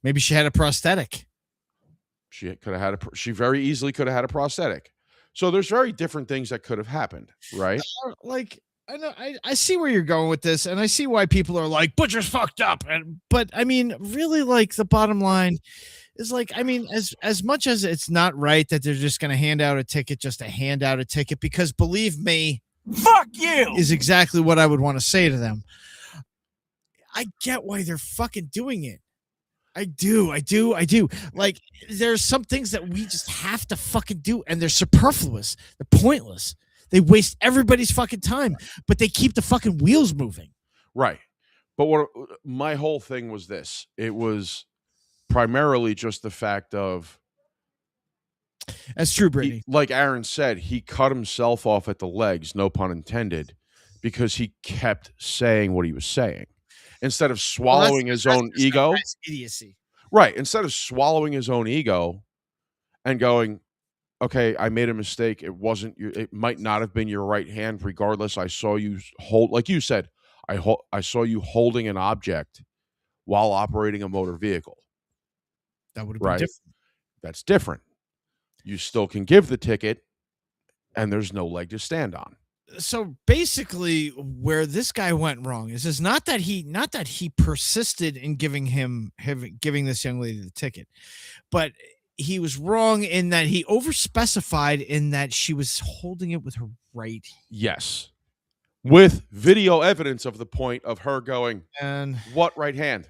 Maybe she had a prosthetic. She could have had she very easily could have had a prosthetic. So there's very different things that could have happened, right? Like, I know I see where you're going with this, and I see why people are like, Butcher's fucked up. But I mean, really, like, the bottom line is, like, I mean, as much as it's not right that they're just gonna hand out a ticket just to hand out a ticket, because believe me, fuck you is exactly what I would want to say to them. I get why they're fucking doing it. I do. Like, there's some things that we just have to fucking do, and they're superfluous. They're pointless. They waste everybody's fucking time, but they keep the fucking wheels moving. Right. But what my whole thing was this. It was primarily just the fact of, that's true, Brittany. Like Aaron said, he cut himself off at the legs, no pun intended, because he kept saying what he was saying. Instead of swallowing his own ego. That's idiocy. Right. Instead of swallowing his own ego and going, okay, I made a mistake. It wasn't your, it might not have been your right hand. Regardless, I saw you hold, like you said, I saw you holding an object while operating a motor vehicle. That would have been different. That's different. You still can give the ticket, and there's no leg to stand on. So basically, where this guy went wrong is not that he persisted in giving this young lady the ticket, but he was wrong in that he overspecified in that she was holding it with her right. Yes. With video evidence of the point of her going, and what right hand?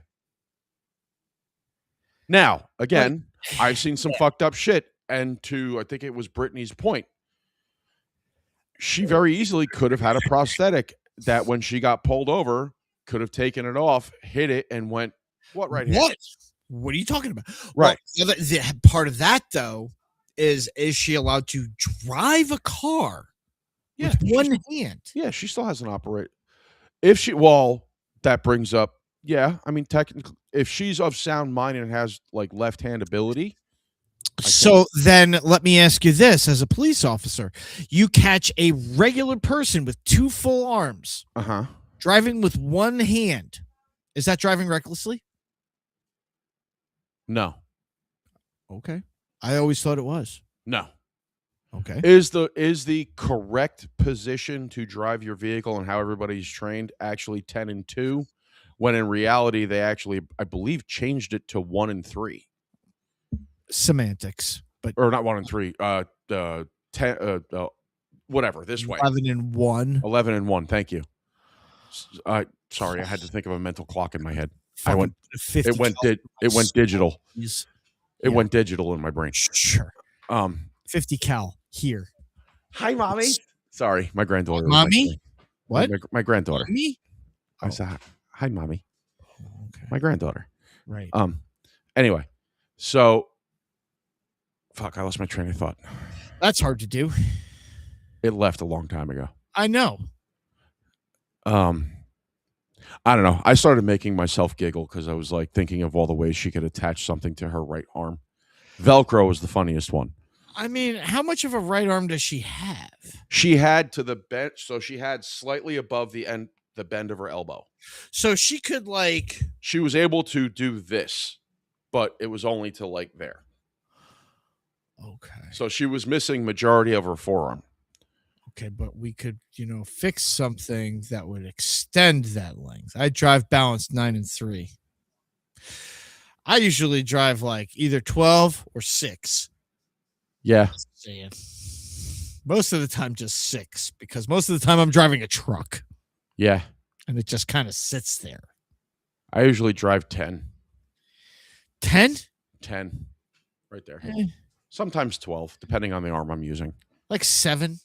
Now, again, I've seen some fucked up shit. And I think it was Brittany's point, she very easily could have had a prosthetic that when she got pulled over, could have taken it off, hit it, and went, what right hand? What are you talking about? Right. Well, the part of that, though, is she allowed to drive a car with one hand? Yeah, she still has an operate. That brings up, yeah, I mean, technically, if she's of sound mind and has, like, left-hand ability. So then let me ask you this, as a police officer, you catch a regular person with two full arms driving with one hand. Is that driving recklessly? No. Okay. I always thought it was. No. Okay. Is the correct position to drive your vehicle and how everybody's trained actually 10 and 2, when in reality they actually, I believe, changed it to 1 and 3. Semantics, but or not 1 and 3. 10. Whatever. This way. 11 and 1. 11 and 1. Thank you. Sorry, I had to think of a mental clock in my head. It went digital. It went digital in my brain. Sure. 50 cal here. Hi, mommy. Sorry, my granddaughter. Mommy? What? My granddaughter. Mommy? I said, hi, mommy. Okay. My granddaughter. Right. Anyway, so fuck, I lost my train of thought. That's hard to do. It left a long time ago. I know. I don't know. I started making myself giggle because I was like thinking of all the ways she could attach something to her right arm. Velcro was the funniest one. I mean, how much of a right arm does she have? She had to the bend, so she had slightly above the bend of her elbow. So she could, like, she was able to do this, but it was only to like there. Okay. So she was missing majority of her forearm. Okay, but we could, fix something that would extend that length. I drive balanced 9 and 3. I usually drive like either 12 or 6. Yeah. Most of the time, just 6, because most of the time I'm driving a truck. Yeah. And it just kind of sits there. I usually drive 10. 10? 10. Right there. Sometimes 12, depending on the arm I'm using. Like 7,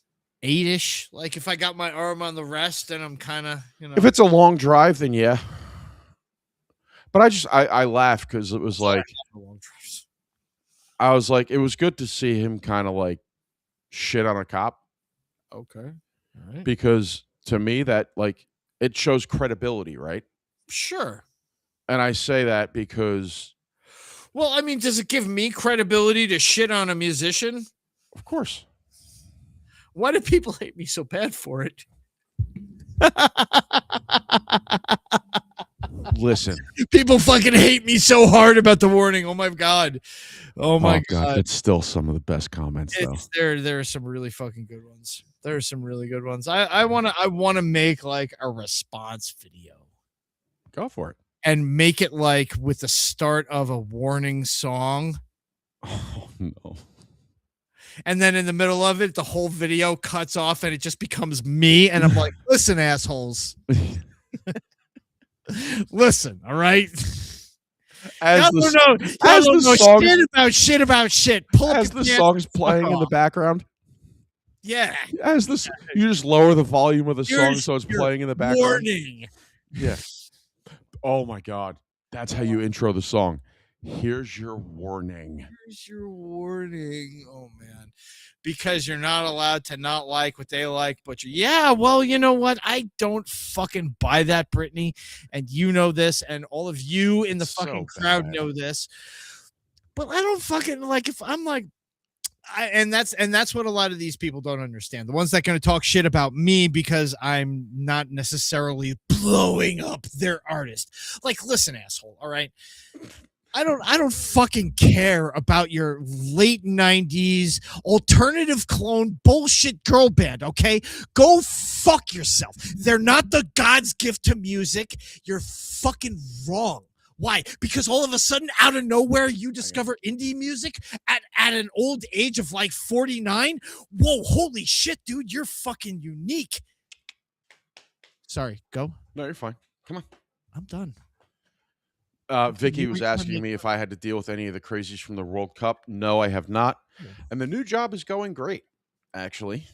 8-ish. Like if I got my arm on the rest, then I'm kind of, If it's a long drive, then yeah. But I laugh because it was like, I was like, it was good to see him kind of like shit on a cop. Okay. All right. Because to me, that like, it shows credibility, right? Sure. And I say that because. Well, I mean, does it give me credibility to shit on a musician? Of course. Why do people hate me so bad for it? Listen, People fucking hate me so hard about the warning. Oh my god. Oh my god. it's still some of the best comments though. There are some really fucking good ones. There are some really good ones. I wanna make like a response video Go for it. and make it like with the start of a warning song. Oh no. And then in the middle of it, the whole video cuts off and it just becomes me. And I'm like, listen, assholes. Listen, all right. As the song shit about shit. Pull as the song's playing in the background. Yeah. As this, you just lower the volume of the song Here's so it's your playing in the background. Warning. Yeah. Oh my god. That's how you intro the song. Here's your warning. Here's your warning. Oh man. Because you're not allowed to not like what they like, but yeah, well, you know what? I don't fucking buy that, Brittany. And you know this, and all of you in the fucking crowd know this. But I don't fucking like if I'm like and that's what a lot of these people don't understand. The ones that going to talk shit about me because I'm not necessarily blowing up their artist. Like, listen, asshole, all right? I don't fucking care about your late 90s alternative clone bullshit girl band, okay? Go fuck yourself. They're not the God's gift to music. You're fucking wrong. Why? Because all of a sudden, out of nowhere, you discover indie music at an old age of like 49? Whoa, holy shit, dude, you're fucking unique. Sorry, go. No, you're fine. Come on. I'm done. Vicky was asking me if I had to deal with any of the crazies from the World Cup. No, I have not. And the new job is going great, actually.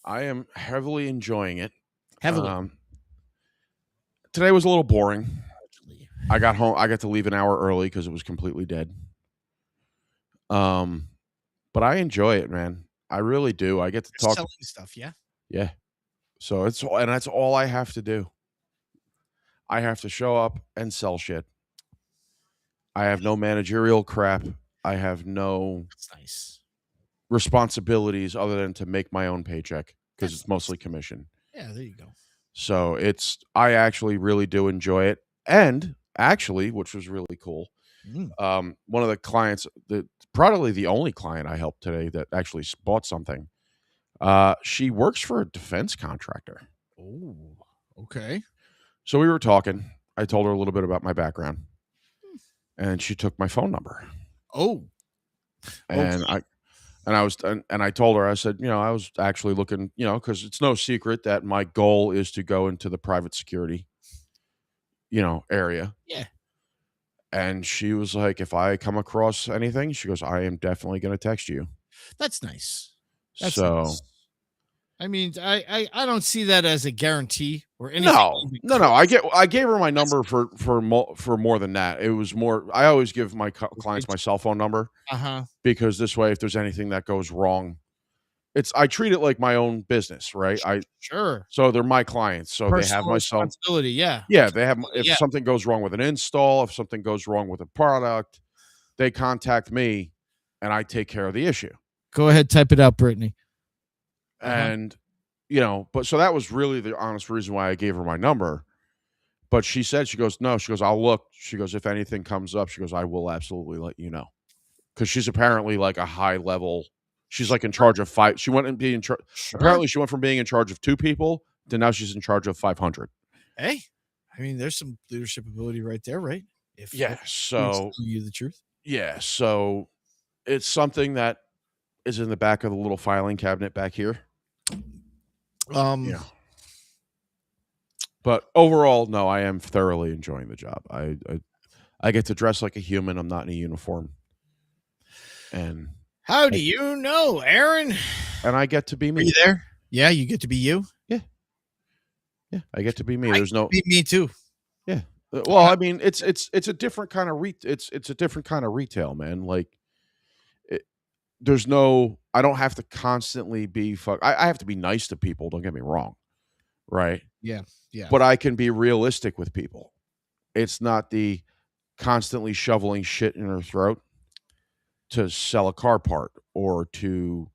I am heavily enjoying it. Heavily. Today was a little boring. I got home. I got to leave an hour early because it was completely dead. But I enjoy it, man. I really do. I get to talk selling stuff, yeah. Yeah. So that's all I have to do. I have to show up and sell shit. I have no managerial crap. I have no responsibilities other than to make my own paycheck because it's mostly commission. Yeah, there you go. So I actually really do enjoy it. And actually, which was really cool, one of the clients, probably the only client I helped today that actually bought something, she works for a defense contractor. Oh, okay. So we were talking. I told her a little bit about my background, and she took my phone number. Oh, and okay. I told her, I said, I was actually looking, because it's no secret that my goal is to go into the private security, area. Yeah. And she was like, if I come across anything, she goes, I am definitely going to text you. That's nice. Nice. I mean, I don't see that as a guarantee or anything. No. I gave her my number for more than that. It was more. I always give my clients my cell phone number because this way, if there's anything that goes wrong, I treat it like my own business, right? Sure. So they're my clients, so personal they have my cell responsibility. Yeah. Yeah, they have. If something goes wrong with an install, if something goes wrong with a product, they contact me, and I take care of the issue. Go ahead, type it out, Brittany. And, but so that was really the honest reason why I gave her my number. But she said, she goes, I'll look. She goes, if anything comes up, she goes, I will absolutely let you know. Because she's apparently like a high level. She's like in charge of 5. She went and be in charge. Sure. Apparently she went from being in charge of 2 people to now she's in charge of 500. Hey, I mean, there's some leadership ability right there, right? So tell you the truth. Yeah. So it's something that is in the back of the little filing cabinet back here. But overall, no, I am thoroughly enjoying the job. I get to dress like a human. I'm not in a uniform. And how do you know, Aaron? And I get to be me. Are you there? Yeah, you get to be you. Yeah, I get to be me. There's no be me too. Yeah. Well, I mean, it's a different kind of it's a different kind of retail, man. Like, there's no. I don't have to constantly be I have to be nice to people. Don't get me wrong, right? Yeah. But I can be realistic with people. It's not the constantly shoveling shit in their throat to sell a car part or to,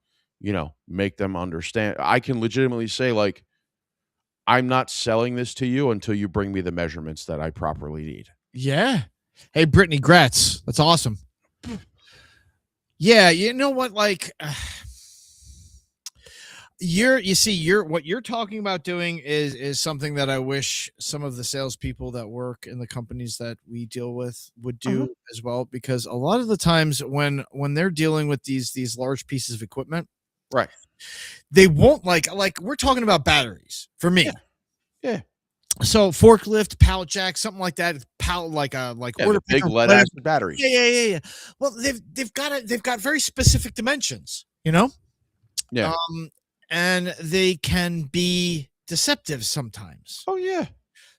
make them understand. I can legitimately say, like, I'm not selling this to you until you bring me the measurements that I properly need. Yeah. Hey, Brittany Gratz. That's awesome. Yeah, you know what? Like, what you're talking about doing is something that I wish some of the salespeople that work in the companies that we deal with would do as well, because a lot of the times when they're dealing with these large pieces of equipment, right, they won't like we're talking about batteries for me. Yeah. So forklift, pallet jack, something like that. Pallet order big lead acid batteries. Yeah. Well, they've got very specific dimensions, you know. Yeah. And they can be deceptive sometimes. Oh yeah.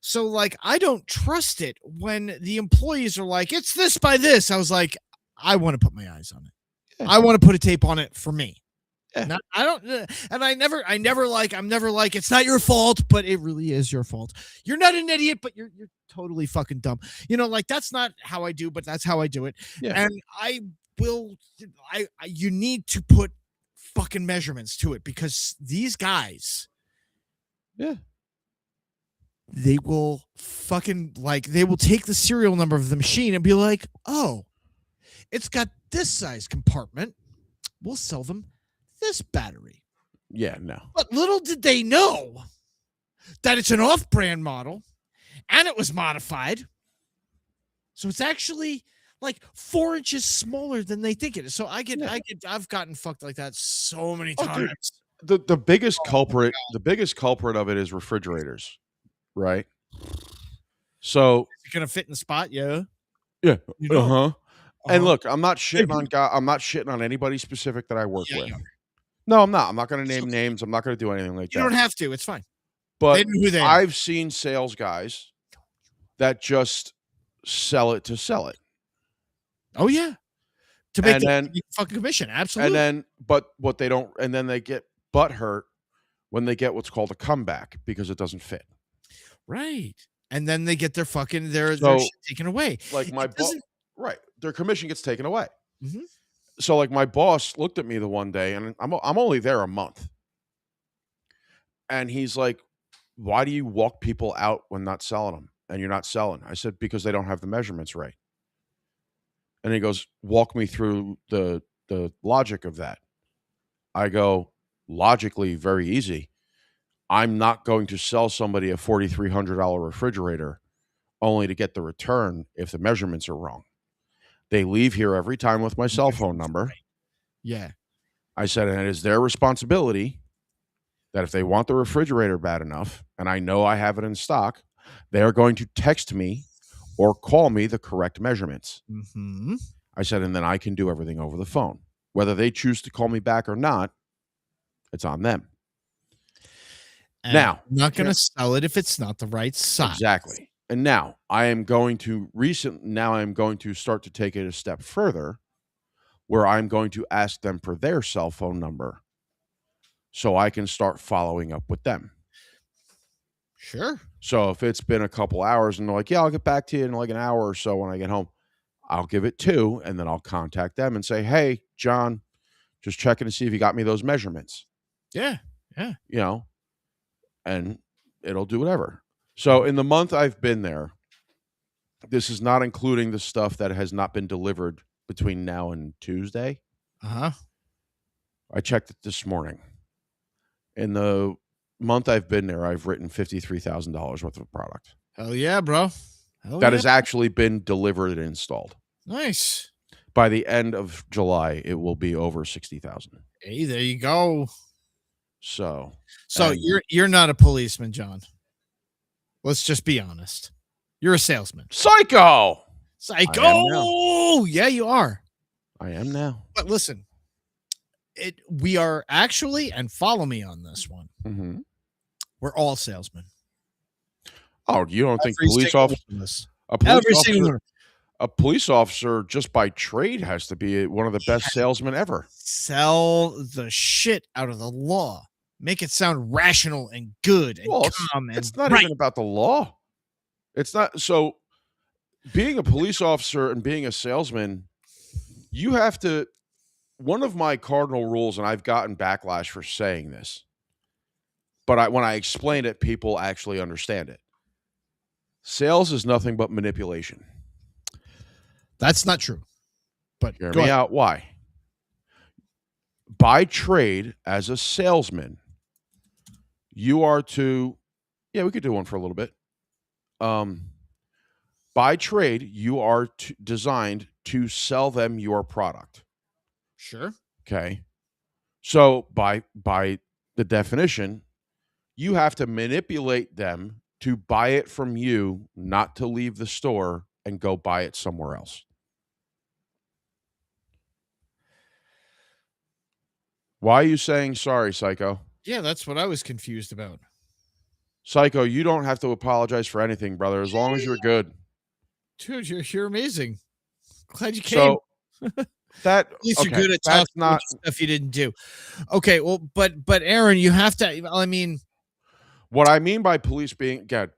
So like, I don't trust it when the employees are like, "It's this by this." I was like, I want to put my eyes on it. Yeah. I want to put a tape on it for me. Yeah. I don't, and I'm never like, it's not your fault, but it really is your fault. You're not an idiot, but you're totally fucking dumb. You know, like that's not how I do, but that's how I do it. Yeah. And you need to put fucking measurements to it, because these guys, they will fucking they will take the serial number of the machine and be like, "Oh, it's got this size compartment. We'll sell them this battery." Yeah, no. But little did they know that it's an off-brand model and it was modified. So it's actually like 4 inches smaller than they think it is. So I've gotten fucked like that so many times. Dude, the biggest culprit of it is refrigerators, right? So it's gonna fit in the spot, yeah. Yeah. And look, I'm not shitting on anybody specific that I work with. No, I'm not. I'm not going to name names. I'm not going to do anything like that. You don't have to. It's fine. But I've seen sales guys that just sell it to sell it. Oh yeah, to make the fucking commission. Absolutely. And then they get butthurt when they get what's called a comeback because it doesn't fit. Right. And then they get their shit taken away. Like my boss, right? Their commission gets taken away. Mm-hmm. So like my boss looked at me the one day, and I'm only there a month, and he's like, "Why do you walk people out when not selling them, and you're not selling?" I said, "Because they don't have the measurements right." And he goes, "Walk me through the logic of that." I go, "Logically, very easy. I'm not going to sell somebody a $4,300 refrigerator only to get the return if the measurements are wrong. They leave here every time with my cell phone number." Yeah. I said, and it is their responsibility that if they want the refrigerator bad enough, and I know I have it in stock, they are going to text me or call me the correct measurements. Mm-hmm. I said, and then I can do everything over the phone. Whether they choose to call me back or not, it's on them. And now, I'm not going to sell it if it's not the right size. Exactly. And now I am going to start to take it a step further, where I'm going to ask them for their cell phone number so I can start following up with them. Sure. So if it's been a couple hours and they're like, "Yeah, I'll get back to you in like an hour or so when I get home," I'll give it 2, and then I'll contact them and say, "Hey, John, just checking to see if you got me those measurements." Yeah. Yeah. You know, and it'll do whatever. So in the month I've been there, this is not including the stuff that has not been delivered between now and Tuesday. Uh-huh. I checked it this morning. In the month I've been there, I've written $53,000 worth of product. Hell yeah, bro. That has actually been delivered and installed. Nice. By the end of July, it will be over 60,000. Hey, there you go. So you're not a policeman, John. Let's just be honest. You're a salesman. Psycho. Yeah, you are. I am now. But listen, we are actually, and follow me on this one. Mm-hmm. We're all salesmen. Oh, you don't think a police officer just by trade has to be one of the best salesmen ever? Sell the shit out of the law. Make it sound rational and good and calm. It's not even about the law. It's not. So being a police officer and being a salesman, you have to, one of my cardinal rules, and I've gotten backlash for saying this, but when I explain it, people actually understand it. Sales is nothing but manipulation. That's not true. But hear go me ahead. out. Why? By trade, as a salesman, you are to, we could do one for a little bit. By trade, you are designed to sell them your product. Sure. Okay. So by the definition, you have to manipulate them to buy it from you, not to leave the store and go buy it somewhere else. Why are you saying sorry, Psycho? Yeah, that's what I was confused about. Psycho, you don't have to apologize for anything, brother, as long as you're good. Dude, you're amazing. Glad you came. So that at least you're good at talking about stuff you didn't do. Okay, well, but Aaron, you have to. I mean, what I mean by police being good.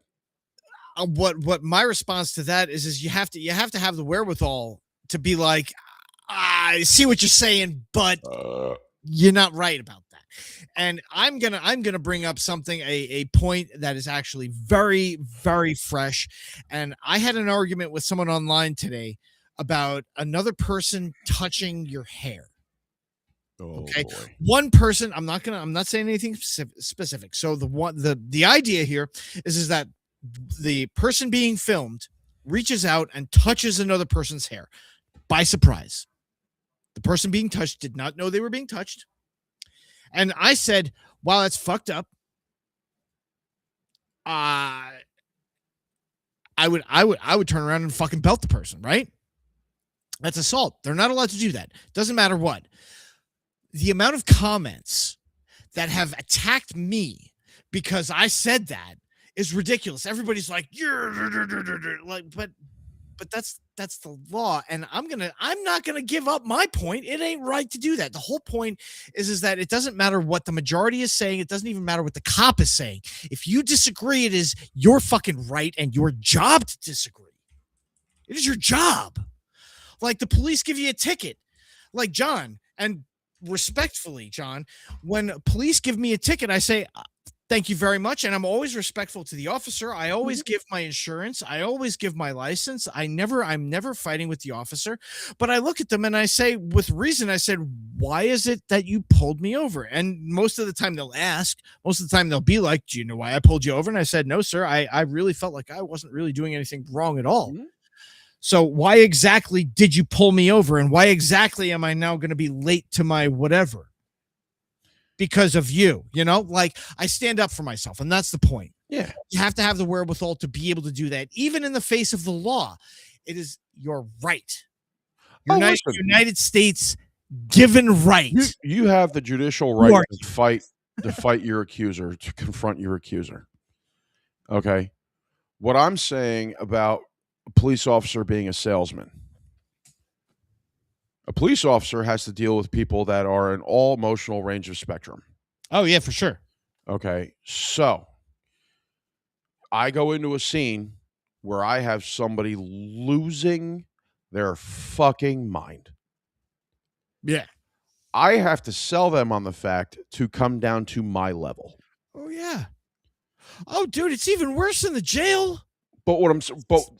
What my response to that is you have to have the wherewithal to be like, I see what you're saying, but you're not right about that. And I'm gonna bring up something, a point that is actually very, very fresh. And I had an argument with someone online today about another person touching your hair. Okay. Boy. One person, I'm not saying anything specific. So the idea here is that the person being filmed reaches out and touches another person's hair by surprise. The person being touched did not know they were being touched. And I said, wow, that's fucked up. I would turn around and fucking belt the person, right? That's assault. They're not allowed to do that. Doesn't matter what. The amount of comments that have attacked me because I said that is ridiculous. Everybody's like, you're like, but that's the law. And I'm not gonna give up my point. It ain't right to do that. The whole point is that it doesn't matter what the majority is saying. It doesn't even matter what the cop is saying. If you disagree, it is your fucking right and your job to disagree. It is your job. Like the police give you a ticket, like John, and respectfully, John, when police give me a ticket, I say, thank you very much. And I'm always respectful to the officer. I always give my insurance. I always give my license. I'm never fighting with the officer, but I look at them and I say, with reason, I said, why is it that you pulled me over? And most of the time they'll ask, most of the time they'll be like, do you know why I pulled you over? And I said, no, sir. I really felt like I wasn't really doing anything wrong at all. Mm-hmm. So why exactly did you pull me over? And why exactly am I now going to be late to my whatever? Because of you, like I stand up for myself. And that's the point. Yeah. You have to have the wherewithal to be able to do that. Even in the face of the law, it is your right. United States given right. You have the judicial right to fight your accuser, to confront your accuser. Okay. What I'm saying about a police officer being a salesman. A police officer has to deal with people that are in all emotional range of spectrum. Oh, yeah, for sure. Okay. So I go into a scene where I have somebody losing their fucking mind. Yeah. I have to sell them on the fact to come down to my level. Oh, yeah. Oh, dude, it's even worse in the jail. But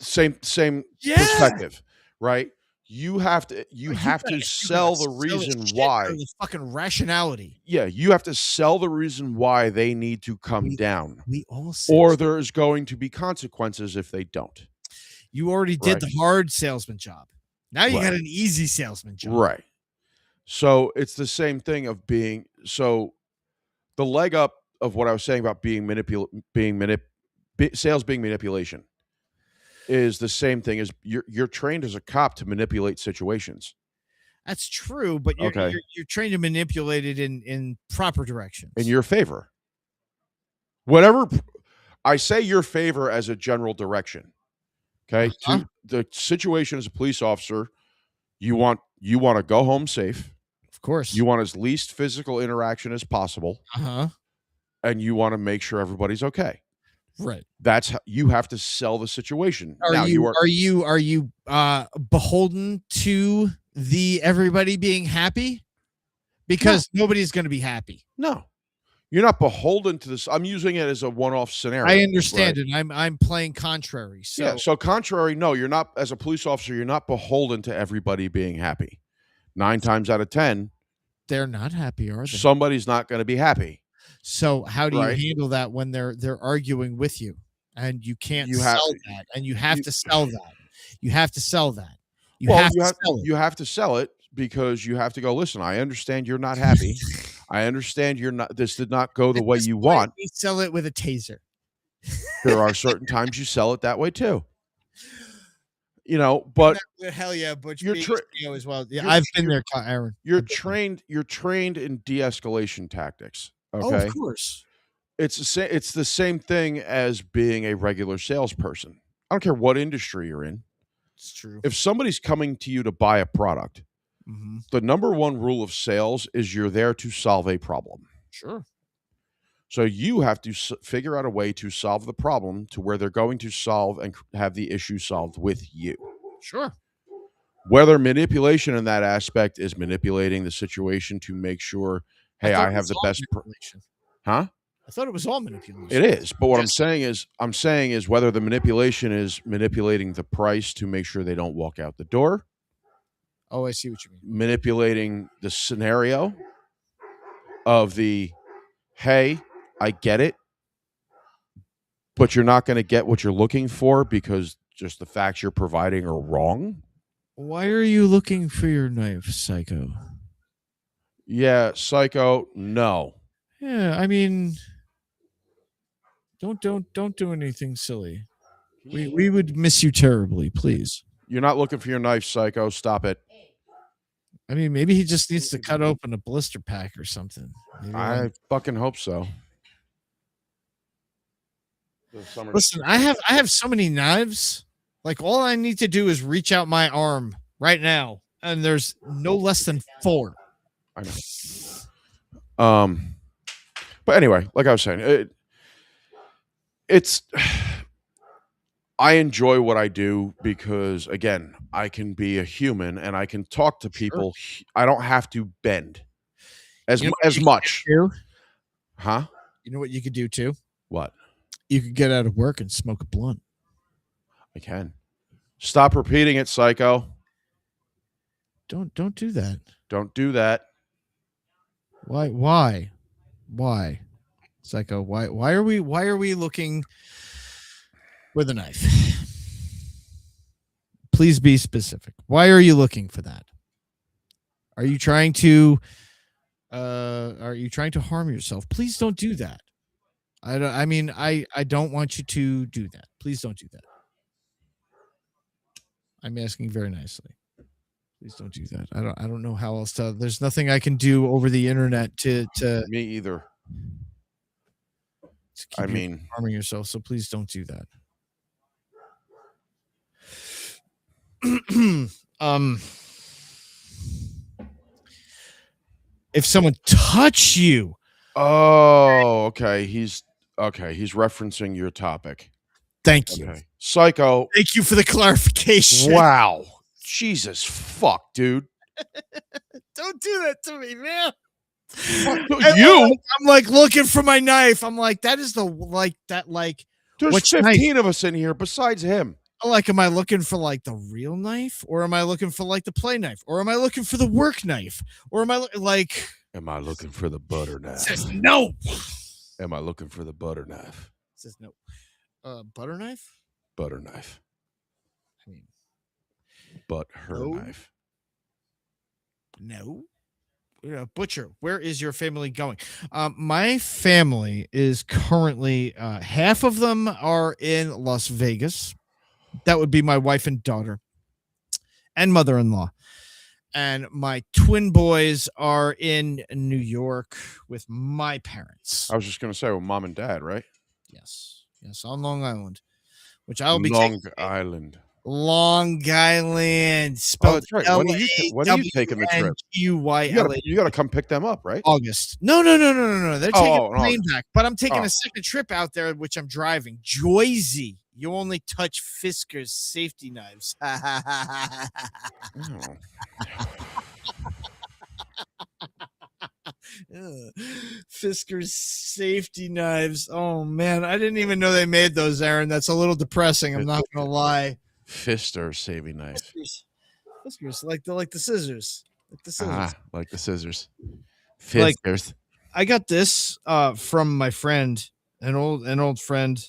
same perspective, right? You have to sell the reason why. The fucking rationality. Yeah, you have to sell the reason why they need to come down. We all or there's going to be consequences if they don't. You already did the hard salesman job. Now you got an easy salesman job. Right. So it's the same thing of being the leg up of what I was saying about sales being manipulation. Is the same thing as you're trained as a cop to manipulate situations. That's true, but you're trained to manipulate it in proper directions. In your favor. Whatever I say your favor as a general direction. Okay? To the situation as a police officer, you want to go home safe. Of course. You want as least physical interaction as possible. Uh-huh. And you want to make sure everybody's okay. Right. That's how you have to sell the situation. Are you beholden to the everybody being happy? Because nobody's going to be happy. No. You're not beholden to this. I'm using it as a one-off scenario. I understand right? it. I'm playing contrary. So Yeah. So contrary, no, you're not. As a police officer, you're not beholden to everybody being happy. 9 times out of 10, they're not happy, are they? somebody's not going to be happy. So how do Right. you handle that when they're arguing with you and you can't You have- sell that and you have to sell that? You have to sell that. You Well, have to sell it. you have to sell it because you have to go, listen, I understand you're not happy. I understand you're not. This did not go the At way this you point, want. we sell it with a taser. There are certain times you sell it that way too. You know, but Hell yeah, Butch. you're as well. Yeah, you're- I've been there, Aaron. you're trained in de-escalation tactics. Oh, Okay. of course. It's the same thing as being a regular salesperson. I don't care what industry you're in. It's true. If somebody's coming to you to buy a product, Mm-hmm. the number one rule of sales is you're there to solve a problem. Sure. So you have to figure out a way to solve the problem to where they're going to solve and have the issue solved with you. Sure. Whether manipulation in that aspect is manipulating the situation to make sure, hey, I have the best. Huh? I thought it was all manipulation. It is, but what I'm saying is whether the manipulation is manipulating the price to make sure they don't walk out the door, Oh, I see what you mean. manipulating the scenario of the, hey, I get it, but you're not going to get what you're looking for because just the facts you're providing are wrong. Why are you looking for your knife, Psycho? Yeah, Psycho, no. Yeah, I mean, don't do anything silly. We would miss you terribly, please. You're not looking for your knife, Psycho. Stop it. I mean, maybe he just needs to cut open a blister pack or something. Maybe I fucking hope so. Listen, I have so many knives. Like all I need to do is reach out my arm right now, and there's no less than 4. I know. But anyway, like I was saying, it's I enjoy what I do because again, I can be a human and I can talk to people. Sure. I don't have to bend as much. Huh? You know what you could do too? What? You could get out of work and smoke a blunt. I can. Stop repeating it, Psycho. Don't do that. Don't do that. Why? Psycho, why are we looking with a knife? Please be specific. Why are you looking for that? Are you trying to harm yourself? Please don't do that. I don't want you to do that. Please don't do that. I'm asking very nicely. Please don't do that. I don't know how else to. There's nothing I can do over the internet to me either. I mean, harming yourself. So please don't do that. If someone touch you. Oh, okay. He's referencing your topic. Thank you. Psycho. Thank you for the clarification. Wow. Jesus fuck, dude. Don't do that to me, man. I'm like looking for my knife. I'm like, that is the there's 15 of us in here besides him. Like, am I looking for like the real knife, or am I looking for like the play knife, or am I looking for the work knife, or am I looking for the butter knife? Says no. Am I looking for the butter knife? Says no. Butter knife? Butter knife. I mean, but her knife. No. Butcher, where is your family going? My family is currently half of them are in Las Vegas. That would be my wife and daughter and mother-in-law. And my twin boys are in New York with my parents. I was just going to say, well, mom and dad, right? Yes, on Long Island, which I'll be Long Island. Long Island. Oh, that's right. When are you taking the trip? You got to come pick them up, right? August. No. They're taking a plane back, but I'm taking a second trip out there, which I'm driving. Joyzy. You only touch Fisker's safety knives. Fisker's safety knives. Oh man, I didn't even know they made those, Aaron. That's a little depressing. I'm not gonna lie. Fister saving knife. Fiskars, like the scissors, like the scissors. Like the scissors. Like, Fisters. I got this from my friend, an old friend.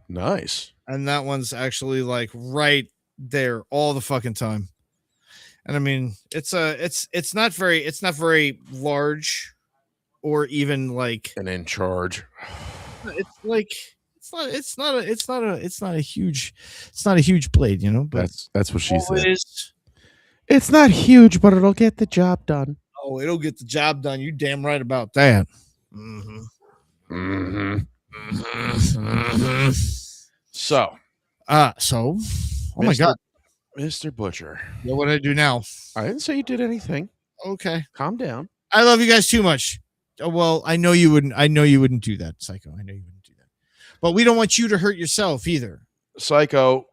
Nice. And that one's actually like right there all the fucking time. And I mean, it's not very large or even like and in charge. It's like it's not a huge blade, you know, but that's what she said. It's not huge, but it'll get the job done. Oh, it'll get the job done. You damn right about that. So, oh my God, Mr. Butcher. Yeah, what do I do now? I didn't say you did anything. Okay, calm down. I love you guys too much. Oh, well, I know you wouldn't do that, Psycho. I know you wouldn't do that. But we don't want you to hurt yourself either. Psycho,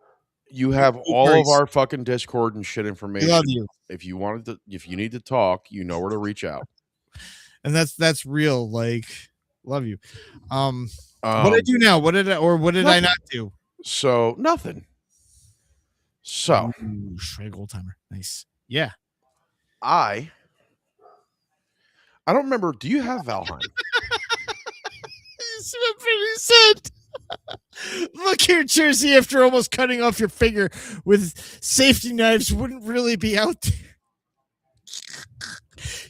you have all of our fucking Discord and shit information. We love you. If you need to talk, you know where to reach out. And that's real. Like, love you. What did I do now? What did I not do? So nothing. So gold timer. Nice. Yeah. I don't remember. Do you have Valheim? He said, look here, Jersey, after almost cutting off your finger with safety knives wouldn't really be out there.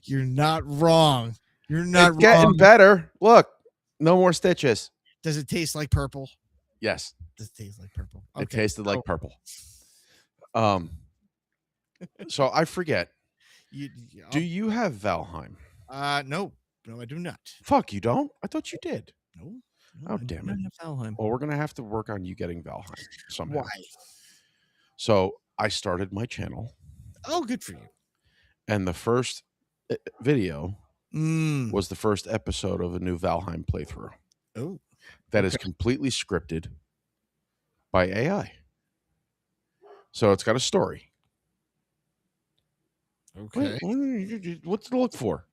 You're not wrong. You're not wrong. Getting better. Look, no more stitches. Does it taste like purple? Yes. Does it taste like purple? Okay. It tasted like purple. So I forget. Do you have Valheim? No, I do not. Fuck, you don't? I thought you did. No. Oh, damn it. Valheim. Well, we're gonna have to work on you getting Valheim somehow. Why? So I started my channel. Oh, good for you. And the first video Mm. was the first episode of a new Valheim playthrough. Oh, that is completely scripted by AI. So it's got a story. Okay. What's to look for?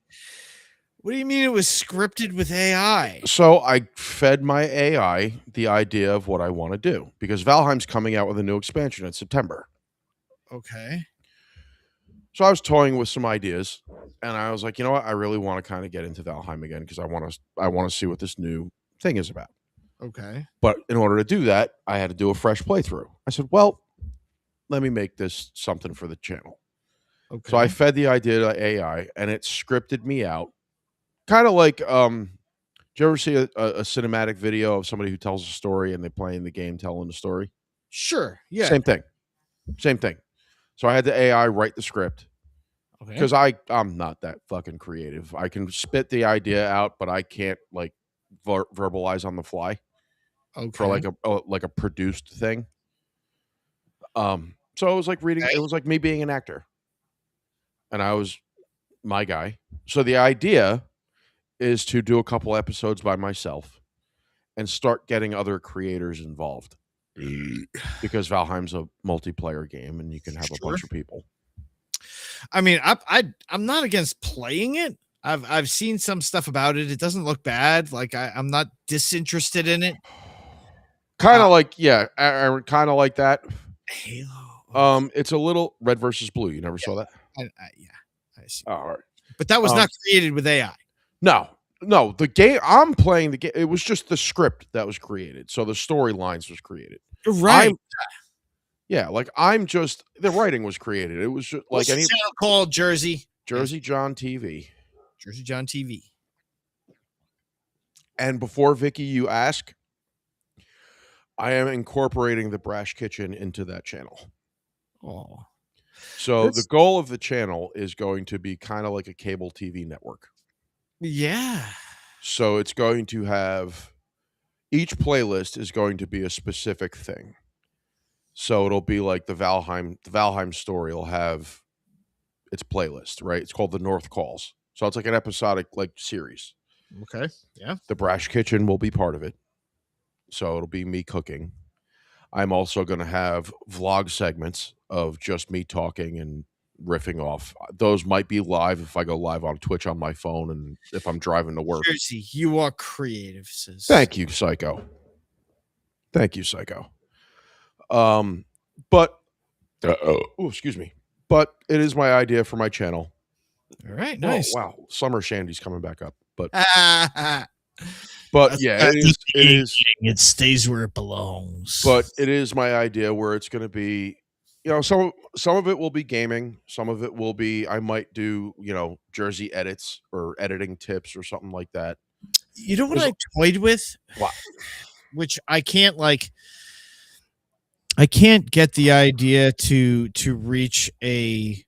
What do you mean it was scripted with AI? So I fed my AI the idea of what I want to do because Valheim's coming out with a new expansion in September. Okay. So I was toying with some ideas, and I was like, you know what? I really want to kind of get into Valheim again because I want to see what this new thing is about. Okay. But in order to do that, I had to do a fresh playthrough. I said, well, let me make this something for the channel. Okay. So I fed the idea to AI, and it scripted me out. Kind of like, do you ever see a cinematic video of somebody who tells a story and they're playing the game telling the story? Sure. Yeah. Same thing. So I had the AI write the script because I'm not that fucking creative. I can spit the idea out, but I can't like verbalize on the fly for like a produced thing. So it was like reading. It was like me being an actor, and I was my guy. So the idea is to do a couple episodes by myself and start getting other creators involved. Because Valheim's a multiplayer game and you can have a bunch of people. I mean, I'm not against playing it. I've seen some stuff about it. It doesn't look bad. Like I'm not disinterested in it. Kind of like, yeah, kind of like that. Halo. It's a little Red versus Blue. You never saw that? I see. All right. But that was not created with AI. No, the game I'm playing the game. It was just the script that was created. So the storylines was created. Right. I'm just the writing was created. It was just What's like the channel called Jersey John TV. Jersey John TV. And before Vicky, you ask, I am incorporating the Brash Kitchen into that channel. Oh. So the goal of the channel is going to be kind of like a cable TV network. Yeah. So it's going to have each playlist is going to be a specific thing. So it'll be like the Valheim story will have its playlist, right? It's called The North Calls. So it's like an episodic like series. Okay. Yeah. The Brash Kitchen will be part of it. So it'll be me cooking. I'm also going to have vlog segments of just me talking and riffing off. Those might be live if I go live on Twitch on my phone and if I'm driving to work. Jersey, you are creative, sis. Thank you, Psycho. Thank you, Psycho. But excuse me. But it is my idea for my channel. All right, nice. Oh, wow, Summer Shandy's coming back up, but That's yeah, it stays where it belongs. But it is my idea where it's going to be, some of it will be gaming, some of it will be I might do Jersey edits or editing tips or something like that. You know what I toyed with? What? Which I can't get the idea to reach an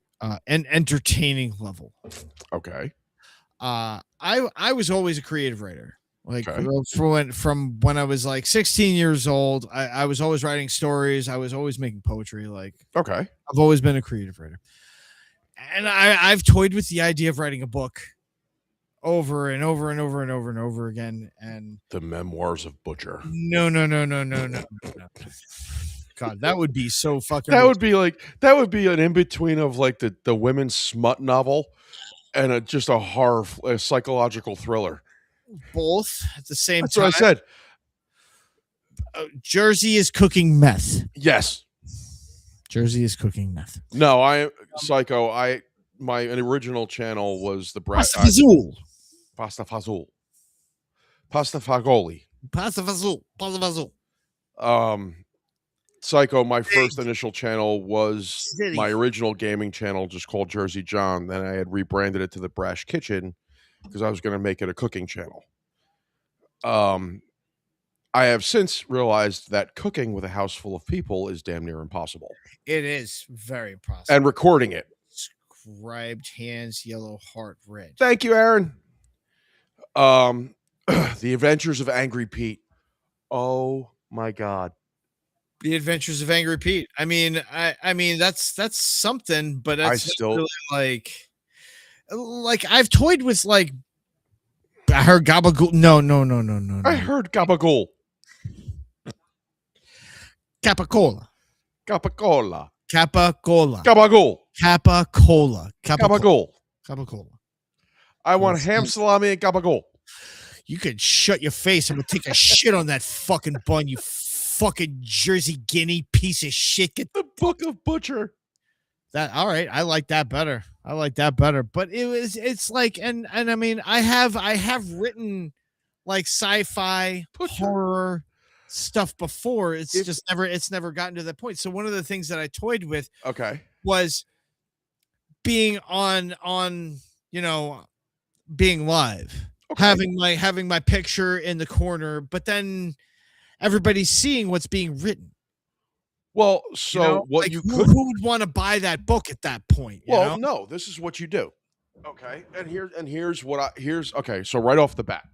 entertaining level. Okay. I was always a creative writer. Okay. From when I was like 16 years old, I was always writing stories. I was always making poetry. Okay. I've always been a creative writer. And I've toyed with the idea of writing a book over and over and over and over and over again. And the Memoirs of Butcher. No. God, that would be so fucking. That would be an in between of like the women's smut novel and just a horror, a psychological thriller. Both at the same That's time. what I said. Jersey is cooking meth. Yes. Jersey is cooking meth. No, Psycho. My original channel was the Pasta Fazool. Pasta Fazool. Pasta Fagoli. Pasta Fazool. Psycho, my first initial channel was my original gaming channel, just called Jersey John. Then I had rebranded it to the Brash Kitchen because I was going to make it a cooking channel. I have since realized that cooking with a house full of people is damn near impossible. It is very impossible. And recording it. Scribed hands, yellow heart, red. Thank you, Aaron. The Adventures of Angry Pete. Oh my God. The Adventures of Angry Pete. I mean, that's something, but that's still really like I've toyed with I heard gabagool. No. I heard gabagool. Capicola. Capicola. Capicola. Gabagool. Capicola. Gabagool. Capicola. I want ham salami and gabagool. You could shut your face. I'm gonna take a shit on that fucking bun, you fucking Jersey Guinea piece of shit. Get the Book of Butcher. That all right. I like that better. But it's like, and I mean, I have written like sci-fi horror stuff before. It's never gotten to that point. So one of the things that I toyed with was being on being live. Having my picture in the corner, but then everybody's seeing what's being written. Well, so who would want to buy that book at that point? No, this is what you do. Okay. So right off the bat,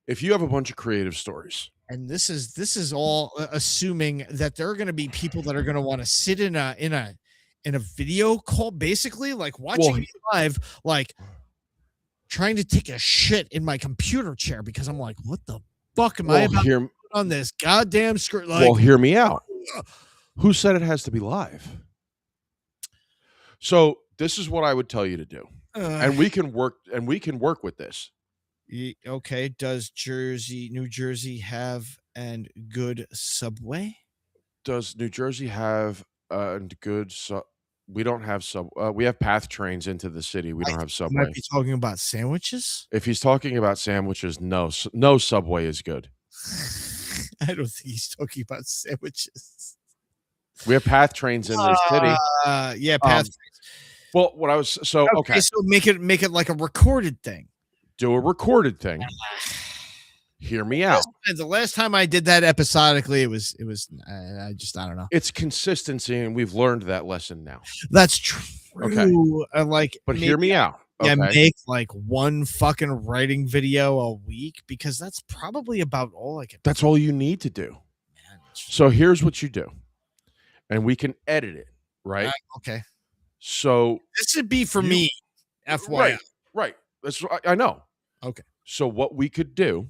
if you have a bunch of creative stories, and this is all assuming that there are going to be people that are going to want to sit in a video call, basically like watching me live, like trying to take a shit in my computer chair because I'm like, what the fuck am I about to put on this goddamn screen? Well, hear me out. Who said it has to be live? So this is what I would tell you to do, and we can work with this. Okay. Does New Jersey have a good subway? Does New Jersey have a good We don't have we have path trains into the city. We don't have subway. Might be talking about sandwiches. If he's talking about sandwiches, no subway is good. I don't think he's talking about sandwiches. We have path trains in the city. Yeah, path trains. Well, what I was so make it like a recorded thing. Do a recorded thing. Hear me out. The last time I did that episodically, it was I don't know. It's consistency, and we've learned that lesson now. That's true. Okay. But hear me out. Yeah, make like one fucking writing video a week because that's probably about all I can. That's all you need to do. So here's what you do, and we can edit it, right? Okay. So this would be for me, FYI. Right. That's I know. Okay. So what we could do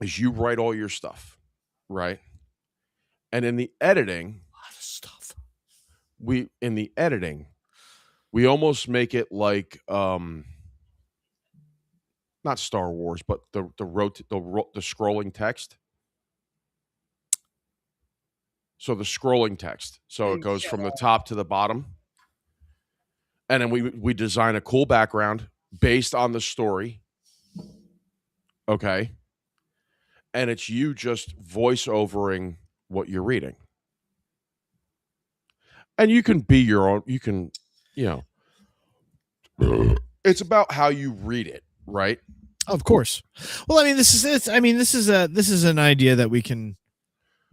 is you write all your stuff, right? And in the editing, a lot of stuff. we in the editing, we almost make it like not Star Wars, but the scrolling text. So the scrolling text. So it goes from the top to the bottom. And then we design a cool background based on the story. Okay. And it's you just voice overing what you're reading. And you can be your own, you can, it's about how you read it, right? Of course. Well, I mean, this is an idea that we can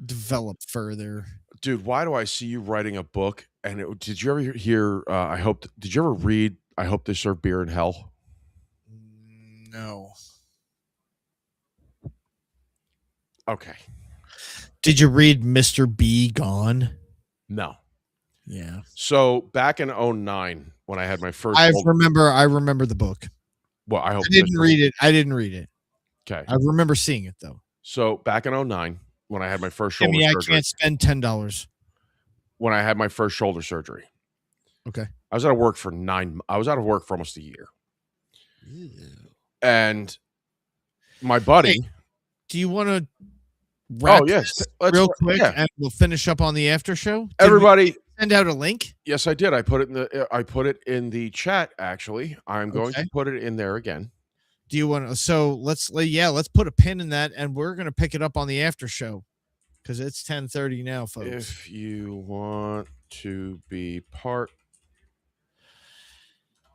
develop further. Dude, why do I see you writing a book? And did you ever hear, did you ever read, I Hope They Serve Beer in Hell? No. Okay. Did you read Mr. B Gone? No. Yeah. So back in 2009, when I had my first, I remember the book. Well, I didn't read it. Okay. I remember seeing it though. So back in 2009, when I had my first shoulder surgery, I can't spend $10. When I had my first shoulder surgery. Okay. I was out of work for almost a year. Ew. And my buddy. Hey, do you want to wrap this real quick and we'll finish up on the after show? Everybody send out a link? Yes, I did. I put it in the chat actually. I'm going to put it in there again. Do you want to let's put a pin in that and we're going to pick it up on the after show cuz it's 10:30 now, folks. If you want to be part,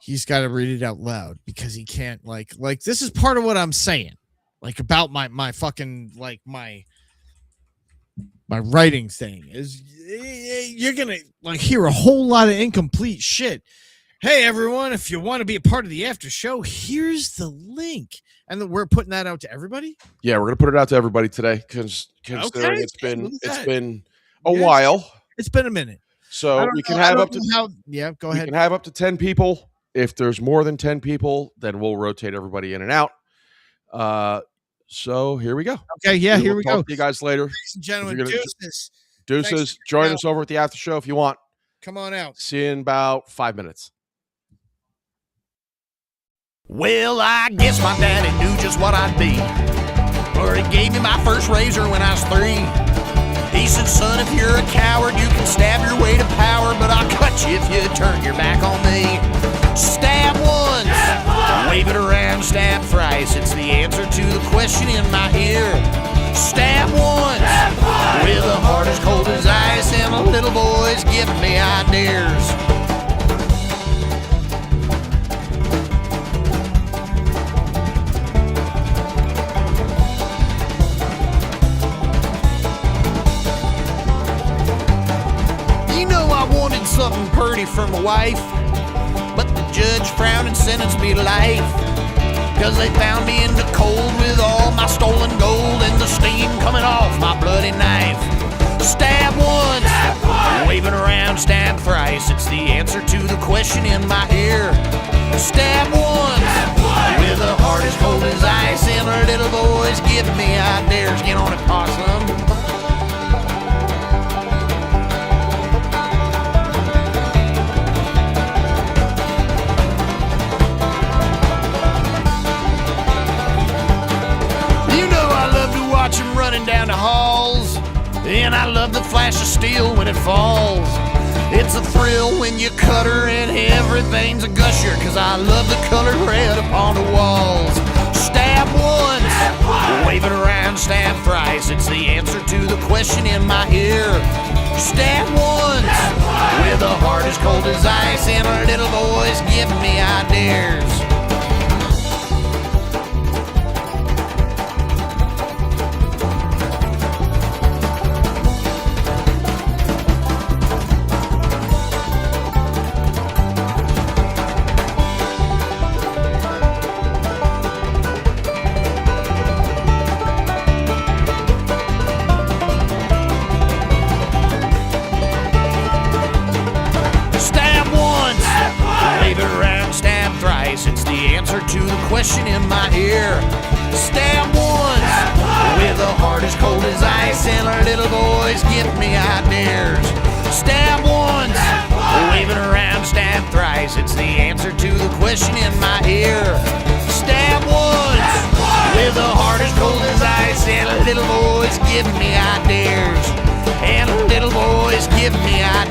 he's got to read it out loud because he can't like this is part of what I'm saying. Like about my fucking like my writing thing is you're gonna like hear a whole lot of incomplete shit. Hey everyone, if you want to be a part of the after show, here's the link. And then we're putting that out to everybody. Yeah, we're gonna put it out to everybody today because considering it's been a while. It's been a minute. So we can have up to go ahead. We can have up to 10 people. If there's more than 10 people, then we'll rotate everybody in and out. So here we go. Okay, yeah, here we go. See you guys later. Ladies and gentlemen, deuces. Join us over at the after show if you want. Come on out. See you in about 5 minutes. Well, I guess my daddy knew just what I'd be, or he gave me my first razor when I was 3. He said, son, if you're a coward, you can stab your way to power, but I'll cut you if you turn your back on me. Stab once, wave it around, stab thrice. It's the answer to the question in my ear. Stab once, with a heart as cold as ice, and a little boy's giving me ideas. Something pretty for my wife, but the judge frowned and sentenced me to life, cause they found me in the cold with all my stolen gold and the steam coming off my bloody knife. Stab once, wave it around, stab thrice. It's the answer to the question in my ear. Stab once, with a heart as cold as ice, and a little boy's giving me ideas. Get on it, possum. Running down the halls, and I love the flash of steel when it falls. It's a thrill when you cut her and everything's a gusher, cause I love the colored red upon the walls. Stab once, wave it around, stab thrice. It's the answer to the question in my ear. Stab once, with a heart as cold as ice, and a little boy's giving me ideas. It's the answer to the question in my ear. Stab once, with a heart as cold as ice, and our little boys give me ideas. Stab once, wave it around, stab thrice. It's the answer to the question in my ear. Stab once, with a heart as cold as ice, and little boys give me ideas. And little boys give me ideas.